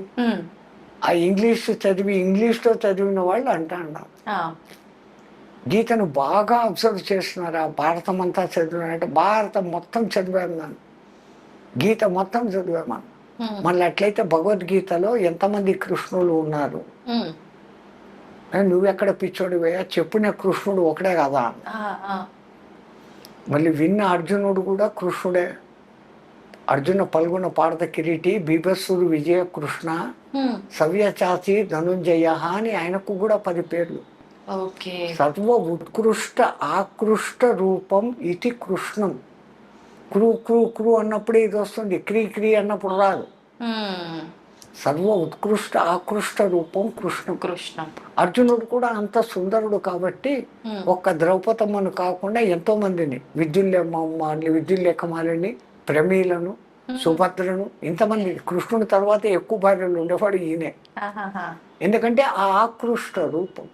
ఆ ఇంగ్లీష్లో చదివిన వాళ్ళు అంటారు. గీతను బాగా అబ్జర్వ్ చేస్తున్నారు. ఆ భారతం అంతా చదివానంటే భారతం మొత్తం చదివాను, నన్ను గీత మొత్తం చదివాను. మళ్ళీ అట్లయితే భగవద్గీతలో ఎంతమంది కృష్ణులు ఉన్నారు, నువ్వెక్కడ పిచ్చోడివయ్యా, చెప్పిన కృష్ణుడు ఒకడే కదా. మళ్ళీ విన్న అర్జునుడు కూడా కృష్ణుడే. అర్జున పల్గొన పాడత కిరీటి బీభత్సుడు విజయ కృష్ణ సవ్యచాచి ధనుంజయ అని ఆయనకు కూడా 10 పేర్లు. సర్వ ఉత్కృష్ట ఆకృష్ట రూపం ఇది కృష్ణం. క్రూ క్రూ క్రూ అన్నప్పుడే ఇది వస్తుంది, క్రీ క్రీ అన్నప్పుడు రాదు. సర్వ ఉత్కృష్ట ఆకృష్ట రూపం కృష్ణం. కృష్ణం. అర్జునుడు కూడా అంత సుందరుడు కాబట్టి ఒక్క ద్రౌపదమ్మను కాకుండా ఎంతో మందిని, విద్యుల్లేఖమాలిని, ప్రమీలను, సుభద్రను, ఇంతమంది. కృష్ణుడి తర్వాత ఎక్కువ భార్యలు ఉండేవాడు ఈయనే. ఎందుకంటే ఆ ఆకృష్ట రూపం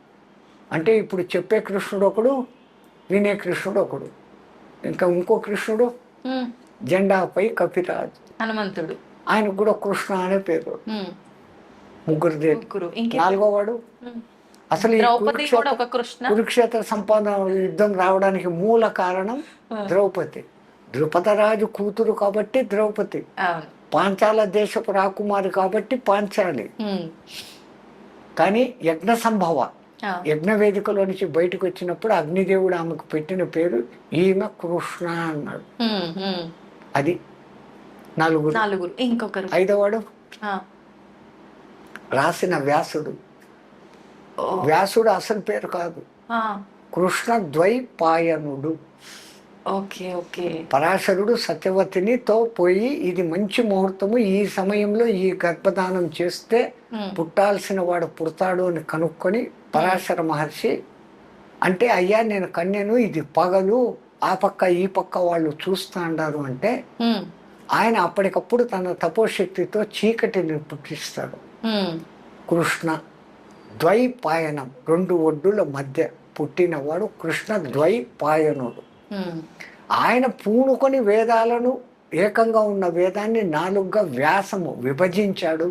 అంటే ఇప్పుడు చెప్పే కృష్ణుడు ఒకడు, వినే కృష్ణుడు ఒకడు, ఇంకా ఇంకో కృష్ణుడు జెండాపై కపిరాజు హనుమంతుడు. ఆయనకు కూడా కృష్ణ అనే పేరు. 3. 4వ వాడు అసలు ఈ కురుక్షేత్ర సంపాదన యుద్ధం రావడానికి మూల కారణం ద్రౌపది. ద్రుపదరాజు కూతురు కాబట్టి ద్రౌపది, పాంచాల దేశపు రాకుమారి కాబట్టి పాంచాలి. కానీ యజ్ఞ సంభవ యజ్ఞ వేదికలో నుంచి బయటకు వచ్చినప్పుడు అగ్నిదేవుడు ఆమెకు పెట్టిన పేరు ఈమె కృష్ణ అన్నాడు. అది 4. ఇంకొకరు 5వవాడు రాసిన వ్యాసుడు. వ్యాసుడు అసలు పేరు కాదు, కృష్ణ ద్వైపాయనుడు. పరాశరుడు సత్యవతినితో పోయి ఇది మంచి ముహూర్తము, ఈ సమయంలో ఈ గర్భధానం చేస్తే పుట్టాల్సిన వాడు పుడతాడు అని కనుక్కొని పరాశర మహర్షి అంటే, అయ్యా నేను కన్యను, ఇది పగలు, ఆ పక్క ఈ పక్క వాళ్ళు చూస్తా అన్నారు అంటే ఆయన అప్పటికప్పుడు తన తపోశక్తితో చీకటిని పుట్టిస్తాడు. కృష్ణ ద్వైపాయనం, 2 ఒడ్డుల మధ్య పుట్టినవాడు కృష్ణ ద్వైపాయనుడు. ఆయన పూనుకొని వేదాలను, ఏకంగా ఉన్న వేదాన్ని 4గా వ్యాసము విభజించాడు,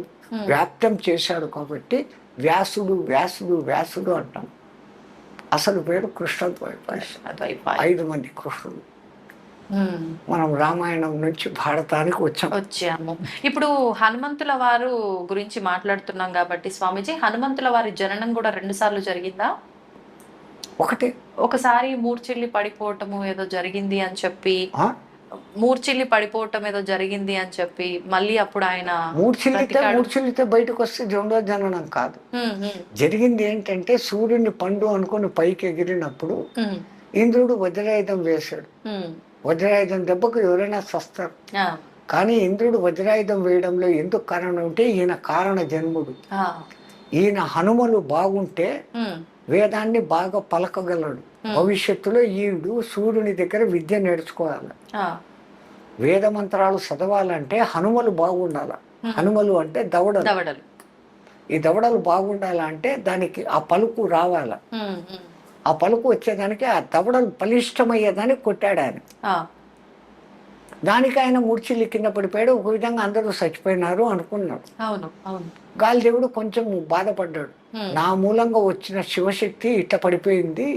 వ్యాప్తం చేశాడు. కాబట్టి వ్యాసుడు వ్యాసుడు వ్యాసుడు అంటాం. అసలు పేరు కృష్ణ ద్వైపాయ. 5 మంది కృష్ణుడు. మనం రామాయణం నుంచి భారతానికి వచ్చాము. ఇప్పుడు హనుమంతుల వారు గురించి మాట్లాడుతున్నాం కాబట్టి స్వామీజీ, హనుమంతుల వారి జననం కూడా 2 సార్లు జరిగిందా? ఒకసారి మూర్చిల్లి పడిపోవటము ఏదో జరిగింది అని చెప్పి, మళ్ళీ అప్పుడు ఆయన మూర్చిల్లితే బయటకు వస్తే 2వ జననం కాదు. జరిగింది ఏంటంటే, సూర్యుని పండు అనుకుని పైకి ఎగిరినప్పుడు ఇంద్రుడు వజ్రాయుధం వేశాడు. వజ్రాయుధం దెబ్బకు ఎవరైనా సస్తారు. కానీ ఇంద్రుడు వజ్రాయుధం వేయడంలో ఎందుకు కారణం అంటే, ఈయన కారణ జన్ముడు. ఈయన హనుమలు బాగుంటే వేదాన్ని బాగా పలకగలడు. భవిష్యత్తులో ఈయుడు సూర్యుని దగ్గర విద్య నేర్చుకోవాలి. వేద మంత్రాలు చదవాలంటే హనుమలు బాగుండాల. హనుమలు అంటే దవడలు. ఈ దవడలు బాగుండాలంటే దానికి ఆ పలుకు రావాల. ఆ పలుకు వచ్చేదానికి ఆ దవడలు బలిష్టమయ్యేదానికి కొట్టాడు ఆయన. దానికి ఆయన మూర్ఛిల్లి కింద పడిపోయాడు. ఒక విధంగా అందరూ చచ్చిపోయినారు అనుకున్నాడు. గాలిదేవుడు కొంచెం బాధపడ్డాడు. నా మూలంగా వచ్చిన శివశక్తి ఇట్ట పడిపోయింది,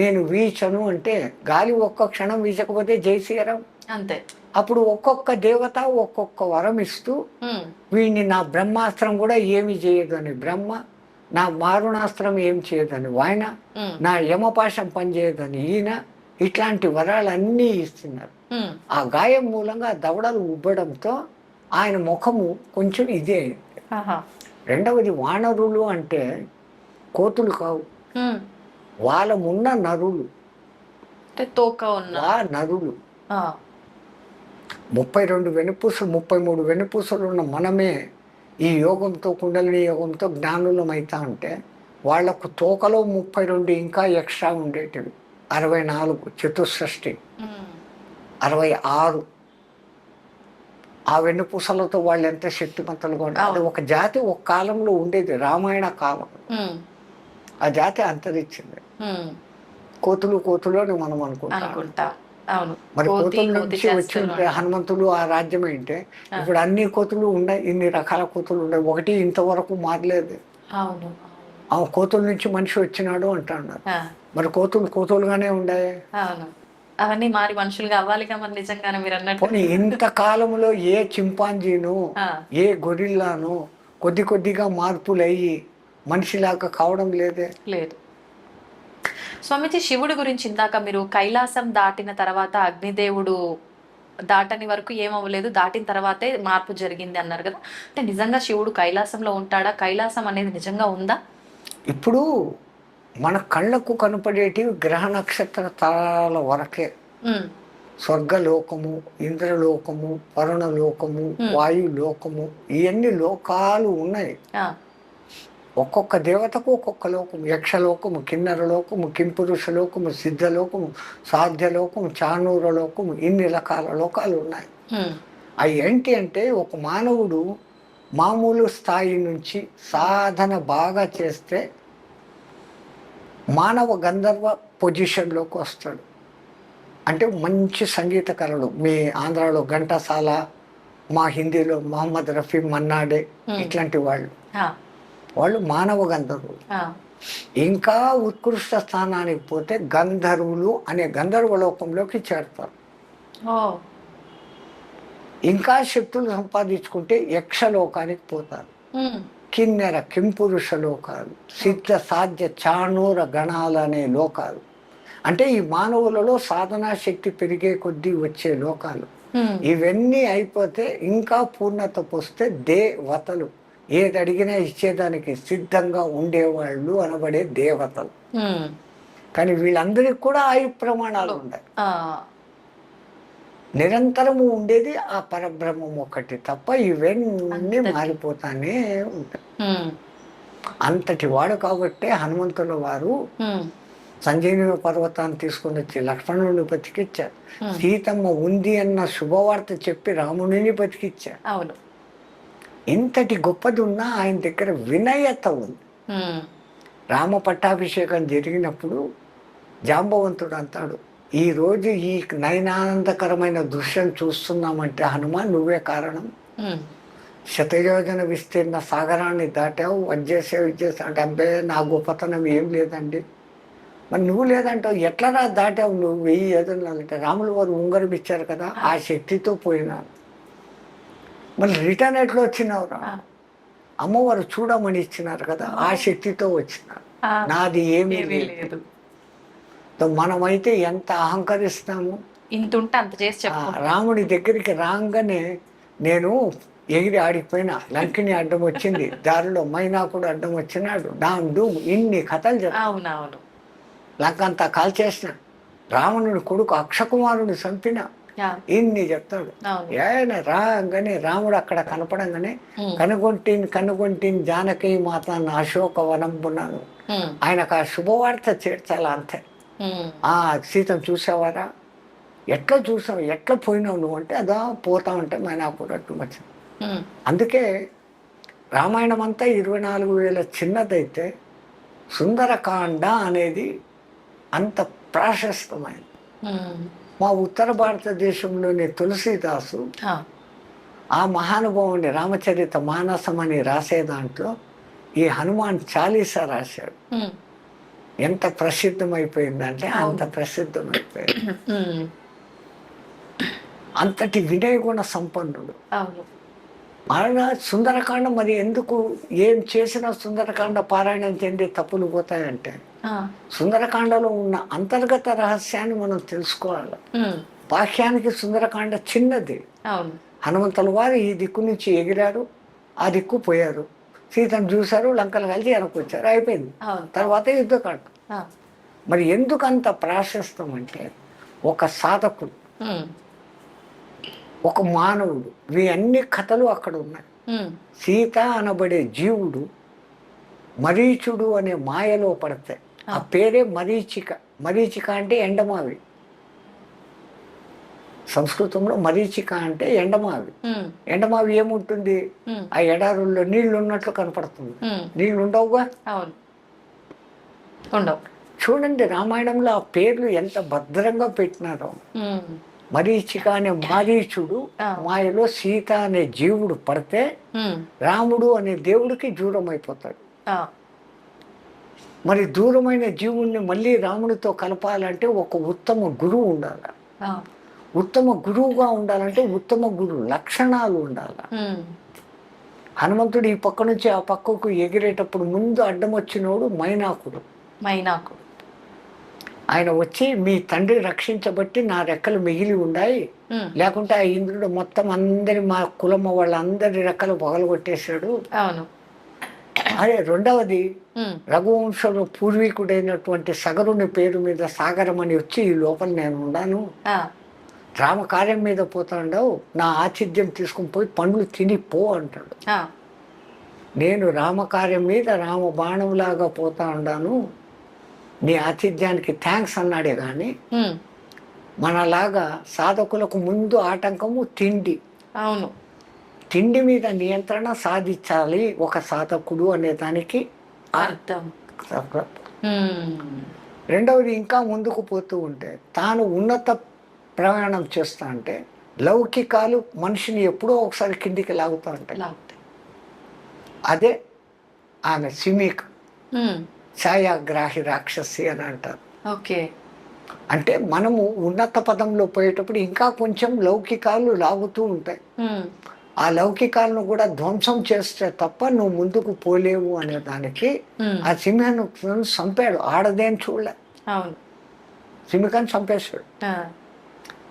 నేను వీచను అంటే, గాలి ఒక్క క్షణం వీచకపోతే జై శ్రీరాం అంతే. అప్పుడు ఒక్కొక్క దేవత ఒక్కొక్క వరం ఇస్తూ, వీడిని నా బ్రహ్మాస్త్రం కూడా ఏమి చేయదు అని బ్రహ్మ, నా మారుణాస్త్రం ఏం చేయదని ఆయన, నా యమపాశం పనిచేయదని ఈయన, ఇట్లాంటి వరాలన్నీ ఇస్తున్నారు. ఆ గాయం మూలంగా దవడలు ఉబ్బడంతో ఆయన ముఖము కొంచెం ఇదే. 2వది వానరులు అంటే కోతులు కావు, ఉమ్. వాళ్ళమున్న నరులు, అంటే తోక ఉన్న నరులు. ఆ, 32 వెనుపూసలు 33 వెనుపూసలు ఉన్న మనమే ఈ యోగంతో కుండలిని యోగంతో జ్ఞానులం అవుతా ఉంటే వాళ్లకు తోకలో 32 ఇంకా ఎక్స్ట్రా ఉండేటివి. 64 చతుషష్ఠి, ఉమ్, 66 ఆ వెన్నుపూసలతో వాళ్ళు ఎంత శక్తిమంతులుగా ఉంటారు. అది ఒక జాతి ఒక కాలంలో ఉండేది, రామాయణ కాలం. ఉమ్, ఆ జాతి అంతరించింది. ఉమ్. కోతులు అని మనం అనుకుంటాం. అనుకుంటా. అవును. మరి కోతి కోతుల కోతి నుంచి వచ్చి చేష్టలు ఉంటే అంటాం. హనుమంతుడు ఆ రాజ్యం ఏంటే ఇప్పుడు అన్ని కోతులు ఉన్నాయి, ఇన్ని రకాల కోతులు ఉన్నాయి, ఒకటి ఇంతవరకు మారలేదు. అవును. ఆ కోతుల నుంచి మనిషి వచ్చినాడు అంటున్నారు. ఆ, మరి కోతులుగానే ఉండాయి. అవును. అవన్నీ మారి మనుషులుగా అవ్వాలిగా మరి, నిజంగానే మీరు అన్నట్టు. పోనీ ఇంత కాలంలో ఏ చింపాంజీను ఆ, ఏ గొరిల్లాను కొద్దిగా మార్పులు అయ్యి మనిషిలాగా కావడం లేదే. లేదు. స్వామీజీ, శివుడి గురించి ఇందాక మీరు కైలాసం దాటిన తర్వాత అగ్నిదేవుడు దాటని వరకు ఏమవ్వలేదు, దాటిన తర్వాతే మార్పు జరిగింది అన్నారు కదా. అంటే నిజంగా శివుడు కైలాసంలో ఉంటాడా? కైలాసం అనేది నిజంగా ఉందా? ఇప్పుడు మన కళ్ళకు కనపడేటివి గ్రహ నక్షత్ర తారాల వరకే. ఉమ్, స్వర్గలోకము, ఇంద్రలోకము, వరుణలోకము, వాయులోకము, ఇవన్నీ లోకాలు ఉన్నాయి. ఆ, ఒక్కొక్క దేవతకు ఒక్కొక్క లోకము. యక్షలోకము, కిన్నరలోకము, కింపురుషలోకము, సిద్ధలోకము, సాధ్యలోకము, చానూరలోకము, ఇన్ని రకాల లోకాలు ఉన్నాయి. ఉమ్, అవి ఏంటి అంటే ఒక మానవుడు మామూలు స్థాయి నుంచి సాధన బాగా చేస్తే మానవ గంధర్వ పొజిషన్లోకి వస్తాడు. అంటే మంచి సంగీతకారులు, మీ ఆంధ్రాలో ఘంటసాల, మా హిందీలో మొహమ్మద్ రఫీ, మన్నాడే, ఇట్లాంటి వాళ్ళు మానవ గంధర్వులు. ఇంకా ఉత్కృష్ట స్థానానికి పోతే గంధర్వులు అనే గంధర్వలోకంలోకి చేరుతారు. ఇంకా శక్తులు సంపాదించుకుంటే యక్షలోకానికి పోతారు. కిన్నెర, కింపురుష లోకాలు, సిద్ధ, సాధ్య, చాణూర గణాలు అనే లోకాలు. అంటే ఈ మానవులలో సాధనా శక్తి పెరిగే కొద్దీ వచ్చే లోకాలు. ఇవన్నీ అయిపోతే ఇంకా పూర్ణత పోస్తే దేవతలు, ఏది అడిగినా ఇచ్చేదానికి సిద్ధంగా ఉండేవాళ్ళు అనబడే దేవతలు. కానీ వీళ్ళందరికీ కూడా ఆయు ప్రమాణాలు ఉన్నాయి. నిరంతరము ఉండేది ఆ పరబ్రహ్మం ఒకటి తప్ప ఇవన్నీ మారిపోతానే ఉంటాయి. అంతటి వాడు కాబట్టి హనుమంతుల వారు సంజీవని పర్వతాన్ని తీసుకొని వచ్చి లక్ష్మణుని బతికిచ్చారు. సీతమ్మ ఉంది అన్న శుభవార్త చెప్పి రాముడిని బతికిచ్చారు. అవును. ఇంతటి గొప్పది ఉన్నా ఆయన దగ్గర వినయత ఉంది. రామ పట్టాభిషేకం జరిగినప్పుడు జాంబవంతుడు అంటాడు, ఈరోజు ఈ నయనానందకరమైన దృశ్యం చూస్తున్నామంటే హనుమాన్ నువ్వే కారణం. శతయోజన విస్తీర్ణ సాగరాన్ని దాటావు, వచ్చేసావు, ఇచ్చేసావు అంటే అబ్బే నా గొప్పతనం ఏం లేదండి. మరి నువ్వు లేదంటావు, ఎట్లా దాటావు నువ్వు 1000 యోజనలు అంటే? రాములు వారు ఉంగరం ఇచ్చారు కదా, ఆ శక్తితో పోయినాను. మళ్ళీ రిటర్న్ ఎట్లా వచ్చినావు రా? అమ్మవారు చూడమని ఇచ్చినారు కదా, ఆ శక్తితో వచ్చినారు. నాది ఏమీ లేదు. మనమైతే ఎంత అహంకరిస్తాము. ఇంత ఉంటే అంత చేసి రాముడి దగ్గరికి రాగానే నేను ఎగిరి ఆడిపోయినా, లంకిని అడ్డం వచ్చింది, దారిలో మైనాకుడు అడ్డం వచ్చినాడు, డామ్ డూమ్ ఇన్ని కథలు చెప్తాను. లంక అంతా కాల్చేసిన, రావణుడి కొడుకు అక్షకుమారుని చంపిన, ఇన్ని చెప్తాడు. ఆయన రాగానే రాముడు అక్కడ కనపడంగానే కనుగొంటిని జానకి మాత అశోక వనంబున్నాను, ఆయనకు ఆ శుభవార్త చేర్చాల అంతే. ఆ సీతను చూసావారా, ఎట్లా చూసావు, ఎట్లా పోయినావు నువ్వు అంటే, అదా పోతా ఉంటే మైనాకుడు అడ్డు వచ్చింది. అందుకే రామాయణం అంతా 24,000 చిన్నదైతే సుందరకాండ అనేది అంత ప్రాశస్తమైనది. మా ఉత్తర భారతదేశంలోని తులసీదాసు ఆ మహానుభావుని రామచరిత మానసం అని రాసే దాంట్లో ఈ హనుమాన్ చాలీసా రాశాడు. ఎంత ప్రసిద్ధమైపోయిందంటే అంత ప్రసిద్ధమైపోయింది. అంతటి వినయ గుణ సంపన్నుడు. ఆయన సుందరకాండ మరి ఎందుకు ఏం చేసినా సుందరకాండ పారాయణం చెంది తప్పులు పోతాయంటే, సుందరకాండలో ఉన్న అంతర్గత రహస్యాన్ని మనం తెలుసుకోవాలి. బాహ్యానికి సుందరకాండ చిన్నది. హనుమంతుల వారు ఈ దిక్కు నుంచి ఎగిరారు, ఆ దిక్కు పోయారు. సీతను చూశారు, లంకలు కలిసి వెనక్కి వచ్చారు, అయిపోయింది. అవును. తర్వాత యుద్ధకాండ. ఆ. మరి ఎందుకు అంత ప్రాశస్తం అంటే ఒక సాధకుడు, ఉమ్. ఒక మానవుడు, ఇవి అన్ని కథలు అక్కడ ఉన్నాయి. ఉమ్. సీత అనబడే జీవుడు మరీచుడు అనే మాయలో పడతాయి. ఆ పేరే మరీచిక. మరీచిక అంటే ఎండమావి. సంస్కృతంలో మరీచిక అంటే ఎండమావి. ఉమ్. ఎండమావి ఏముంటుంది? ఉమ్. ఆ ఎడారుల్లో నీళ్లు ఉన్నట్లు కనపడుతుంది. ఉమ్. నీళ్లు ఉండవుగా. అవును, ఉండవు. చూడండి రామాయణంలో ఆ పేర్లు ఎంత భద్రంగా పెట్టినారో. ఉమ్. మరీచిక అనే మారీచుడు మాయలో సీత అనే జీవుడు పడితే ఉమ్. రాముడు అనే దేవుడికి దూరం అయిపోతాడు. ఆ. మరి దూరమైన జీవుణ్ణి మళ్ళీ రాముడితో కలపాలంటే ఒక ఉత్తమ గురువు ఉండాలి. ఆ. ఉత్తమ గురువుగా ఉండాలంటే ఉత్తమ గురువు లక్షణాలు ఉండాలి. ఉమ్. హనుమంతుడు ఈ పక్క నుంచి ఆ పక్కకు ఎగిరేటప్పుడు ముందు అడ్డం వచ్చినోడు మైనాకుడు. మైనాకుడు. ఆయన వచ్చి మీ తండ్రి రక్షించబట్టి నా రెక్కలు మిగిలి ఉన్నాయి, ఉమ్. లేకుంటే ఆ ఇంద్రుడు మొత్తం అందరి మా కులమ్మ వాళ్ళందరి రెక్కలు పగలగొట్టేశాడు. అవును. అదే రెండవది, ఉమ్. రఘువంశంలో పూర్వీకుడైనటువంటి సగరుని పేరు మీద సాగరం అని వచ్చి ఈ లోపల నేను ఉన్నాను, ఆ. రామకార్యం మీద పోతాండవు, నా ఆతిథ్యం తీసుకుని పోయి పండ్లు తిని పో అంటాడు. ఆ. నేను రామకార్యం మీద రామ బాణంలాగా పోతా ఉన్నాను, నీ ఆతిథ్యానికి థ్యాంక్స్ అన్నాడే కానీ ఉమ్. మనలాగా సాధకులకు ముందు ఆటంకము తిండి. అవును. తిండి మీద నియంత్రణ సాధించాలి ఒక సాధకుడు అనే దానికి అర్థం. ఉమ్. రెండవది, ఇంకా ముందుకు పోతూ ఉంటే తాను ఉన్నత ప్రయాణం చేస్తా అంటే లౌకికాలు మనిషిని ఎప్పుడో ఒకసారి కిందికి లాగుతూ ఉంటాయి. లాగుతాయి. అదే ఆమె సిమిక ఉమ్. ఛాయాగ్రాహి రాక్షసి అని అంటారు. ఓకే. అంటే మనము ఉన్నత పదంలో పోయేటప్పుడు ఇంకా కొంచెం లౌకికాలు లాగుతూ ఉంటాయి. ఉమ్. ఆ లౌకికాలను కూడా ధ్వంసం చేస్తే తప్ప నువ్వు ముందుకు పోలేవు అనే దానికి ఉమ్. ఆ సింహాన్ని చంపాడు. ఆడదేం చూడలే, అవును. సింహికని చంపేశాడు. ఆ.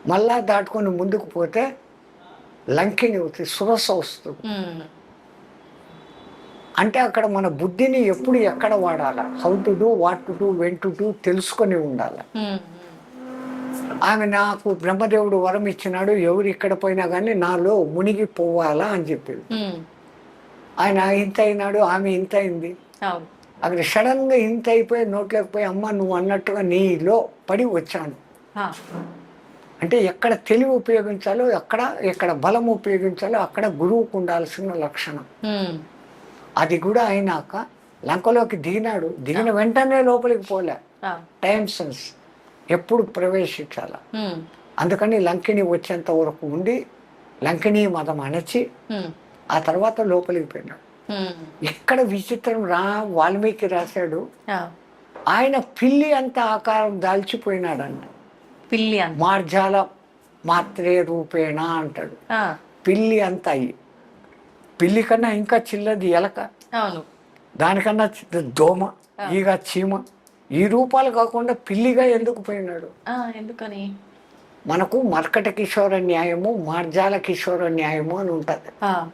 మళ్ళా దాటుకొని ముందుకు పోతే లంకిని అవుతుంది, సురస వస్తుంది. ఉమ్. అంటే అక్కడ మన బుద్ధిని ఎప్పుడు ఎక్కడ వాడాలి, how to do, what to do, when to do తెలుసుకొని ఉండాలి. ఉమ్. ఆమె నాకు బ్రహ్మదేవుడు వరం ఇచ్చినాడు, ఎవరు ఇక్కడ పోయినా కానీ నాలో మునిగిపోవాలా అని చెప్పింది. ఉమ్. ఆయన ఇంత అయినాడు, ఆమె ఇంత అయింది. అవును. అక్కడ సడన్గా ఇంత అయిపోయి నోట్లోకి పోయి అమ్మ నువ్వు అన్నట్టుగా నీలో పడి వచ్చాను. ఆ. అంటే ఎక్కడ తెలివి ఉపయోగించాలో, ఎక్కడ బలం ఉపయోగించాలో అక్కడ గురువుకు ఉండాల్సిన లక్షణం. ఉమ్. అది కూడా అయినాక లంకలోకి దిగినాడు. దిగిన వెంటనే లోపలికి పోలే, ఆ. టైం సెన్స్ ఎప్పుడు ప్రవేశించాల. ఉమ్. అందుకని లంకిని వచ్చేంత వరకు ఉండి లంకిని మతం అణచి ఉమ్. ఆ తర్వాత లోపలికి పోయినాడు. ఉమ్. ఇక్కడ విచిత్రం వాల్మీకి రాశాడు, ఆ. ఆయన పిల్లి అంత ఆకారం దాల్చిపోయినాడంట. పిల్లి అంత. మార్జాల మాత్రే రూపేణ అంటాడు. ఆ. పిల్లి అంత అయ్యి, పిల్లి కన్నా ఇంకా చిన్నది ఎలక, అవును. దానికన్నా దోమ, ఈగ, చీమ, ఈ రూపాలు కాకుండా పిల్లిగా ఎందుకు పోయినాడు? ఆ. ఎందుకని? మనకు మర్కట కిషోర న్యాయము, మార్జాల కిషోర న్యాయము అని ఉంటుంది. ఆ.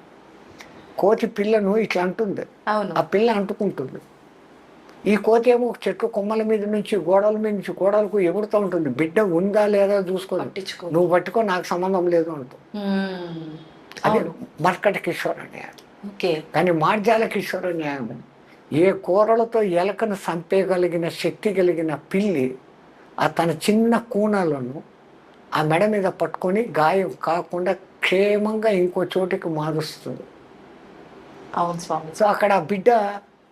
కోతి పిల్లను ఇట్లా అంటుంది, అవును. ఆ పిల్ల అంటుకుంటుంది. ఈ కోతి ఏమో చెట్టు కొమ్మల మీద నుంచి గోడల మీద నుంచి గోడలకు ఎగురుతూ ఉంటుంది. బిడ్డ ఉందా లేదా చూసుకో, పట్టించుకో, నువ్వు పట్టుకో, నాకు సంబంధం లేదు అంటుంది. ఉమ్. అది అవును. మర్కట కిషోర న్యాయం. ఓకే. కానీ మార్జాల కిషోర న్యాయం, ఏ కూరలతో ఎలకను చంపేయగలిగిన శక్తి కలిగిన పిల్లి ఆ తన చిన్న కూనలను ఆ మెడ మీద పట్టుకొని గాయం కాకుండా క్షేమంగా ఇంకో చోటికి మారుస్తుంది. అవును స్వామి. సో అక్కడ ఆ బిడ్డ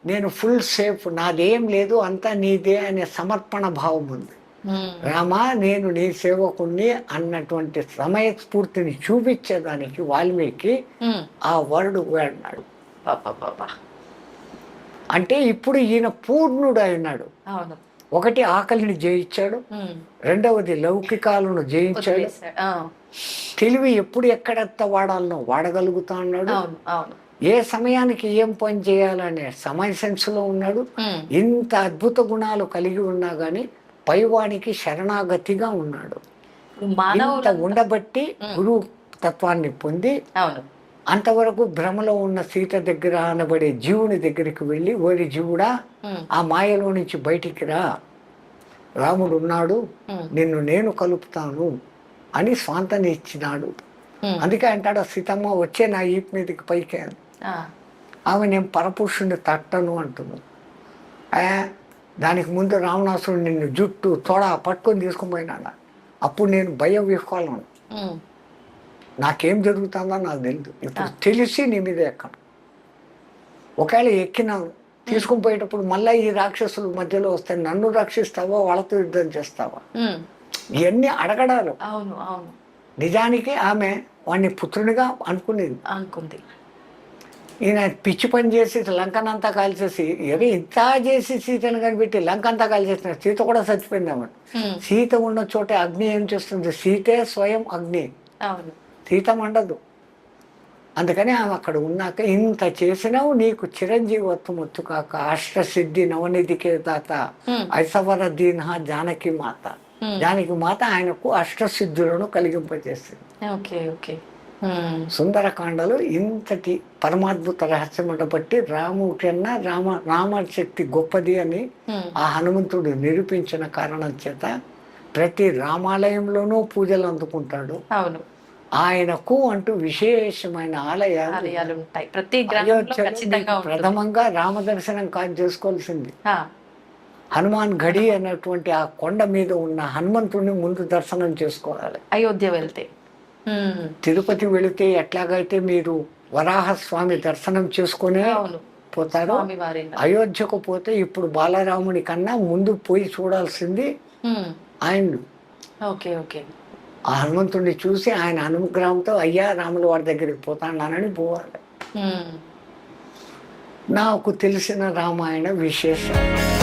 నేను ఫుల్ సేఫ్, నాదేం లేదు, అంతా నీదే అనే సమర్పణ భావం ఉంది. ఉమ్. రామా నేను నీ సేవకుణ్ణి అన్నటువంటి సమయస్ఫూర్తిని చూపించేదానికి వాల్మీకి ఉమ్. ఆ వర్డ్ వాడినాడు. పాపా. అంటే ఇప్పుడు ఈయన పూర్ణుడు అయినాడు. అవును. ఒకటి ఆకలిని జయించాడు, ఉమ్. రెండవది లౌకికాలను జయించాడు, వదిలేశాడు. ఆ. తెలివి ఎప్పుడు ఎక్కడెత్త వాడాలనో వాడగలుగుతా ఉన్నాడు, అవును. అవును. ఏ సమయానికి ఏం పని చేయాలనే సమయ సెన్స్లో ఉన్నాడు. ఉమ్. ఇంత అద్భుత గుణాలు కలిగి ఉన్నా కానీ పైవానికి శరణాగతిగా ఉన్నాడు. ఇంత మానవులు. ఉండబట్టి గురువు తత్వాన్ని పొంది అవును. అంతవరకు భ్రమలో ఉన్న సీత దగ్గర అనబడే జీవుని దగ్గరికి వెళ్ళి ఓరి జీవుడా ఆ మాయలో నుంచి బయటికి రా, రాముడు ఉన్నాడు, నిన్ను నేను కలుపుతాను అని స్వాంతని ఇచ్చినాడు. అందుకే అంటాడు సీతమ్మ వచ్చే నా ఈపు మీదకి పైకి అని. ఆమె నేను పరపురుషుని తట్టను అంటున్నాను. దానికి ముందు రావణాసురుడు నిన్ను జుట్టు తొడ పట్టుకొని తీసుకుపోయినా అప్పుడు నేను భయం విహ్వాలను, నాకేం జరుగుతుందో నాకు తెలియదు. ఇప్పుడు తెలిసి నీ మీద ఎక్కను. ఒకవేళ ఎక్కినాను తీసుకుని పోయేటప్పుడు మళ్ళీ ఈ రాక్షసుల మధ్యలో వస్తాయి, నన్ను రక్షిస్తావా వాళ్ళతో యుద్ధం చేస్తావా, ఇవన్నీ అడగడాలు. అవును అవును. నిజానికి ఆమె వాడిని పుత్రునిగా అనుకుంది. ఈయన పిచ్చి పని చేసి లంకనంతా కాల్చేసి ఇంత చేసి సీతను కనిపెట్టి లంకంతా కాల్చేసిన సీత కూడా చచ్చిపోయింది. ఆమె సీత ఉన్న చోట అగ్ని ఏం చేస్తుంది? సీతే స్వయం అగ్ని, సీత మండదు. అందుకని ఆమె అక్కడ ఉన్నాక ఇంత చేసినావు నీకు చిరంజీవత్వం వచ్చు కాక అష్టసిద్ధి నవనిధికే దాత ఐసవర దీన జానకి మాత. జానకి మాత ఆయనకు అష్టసిద్ధులను కలిగింపజేస్తుంది. సుందరకాండలో ఇంతటి పరమాద్భుత రహస్యం బట్టి రాముడి కన్నా రామశక్తి గొప్పది అని ఆ హనుమంతుడు నిరూపించిన కారణం చేత ప్రతి రామాలయంలోనూ పూజలు అందుకుంటాడు. అవును, ఆయనకు అంటూ విశేషమైన ఆలయాలు ఉంటాయి. ప్రతి ప్రథమంగా రామ దర్శనం కాదు చేసుకోవాల్సింది. హనుమాన్ గడి అన్నటువంటి ఆ కొండ మీద ఉన్న హనుమంతుడిని ముందు దర్శనం చేసుకోవాలి. అయోధ్య వెళ్తే, తిరుపతి వెళితే ఎట్లాగైతే మీరు వరాహస్వామి దర్శనం చేసుకునే పోతారు, అయోధ్యకు పోతే ఇప్పుడు బాలరాముని కన్నా ముందు పోయి చూడాల్సింది ఆయన. ఆ హనుమంతుడిని చూసి ఆయన అనుగ్రహంతో అయ్యా రాములు వారి దగ్గరికి పోతానని పోవాలి. నాకు తెలిసిన రామాయణ విశేషాలు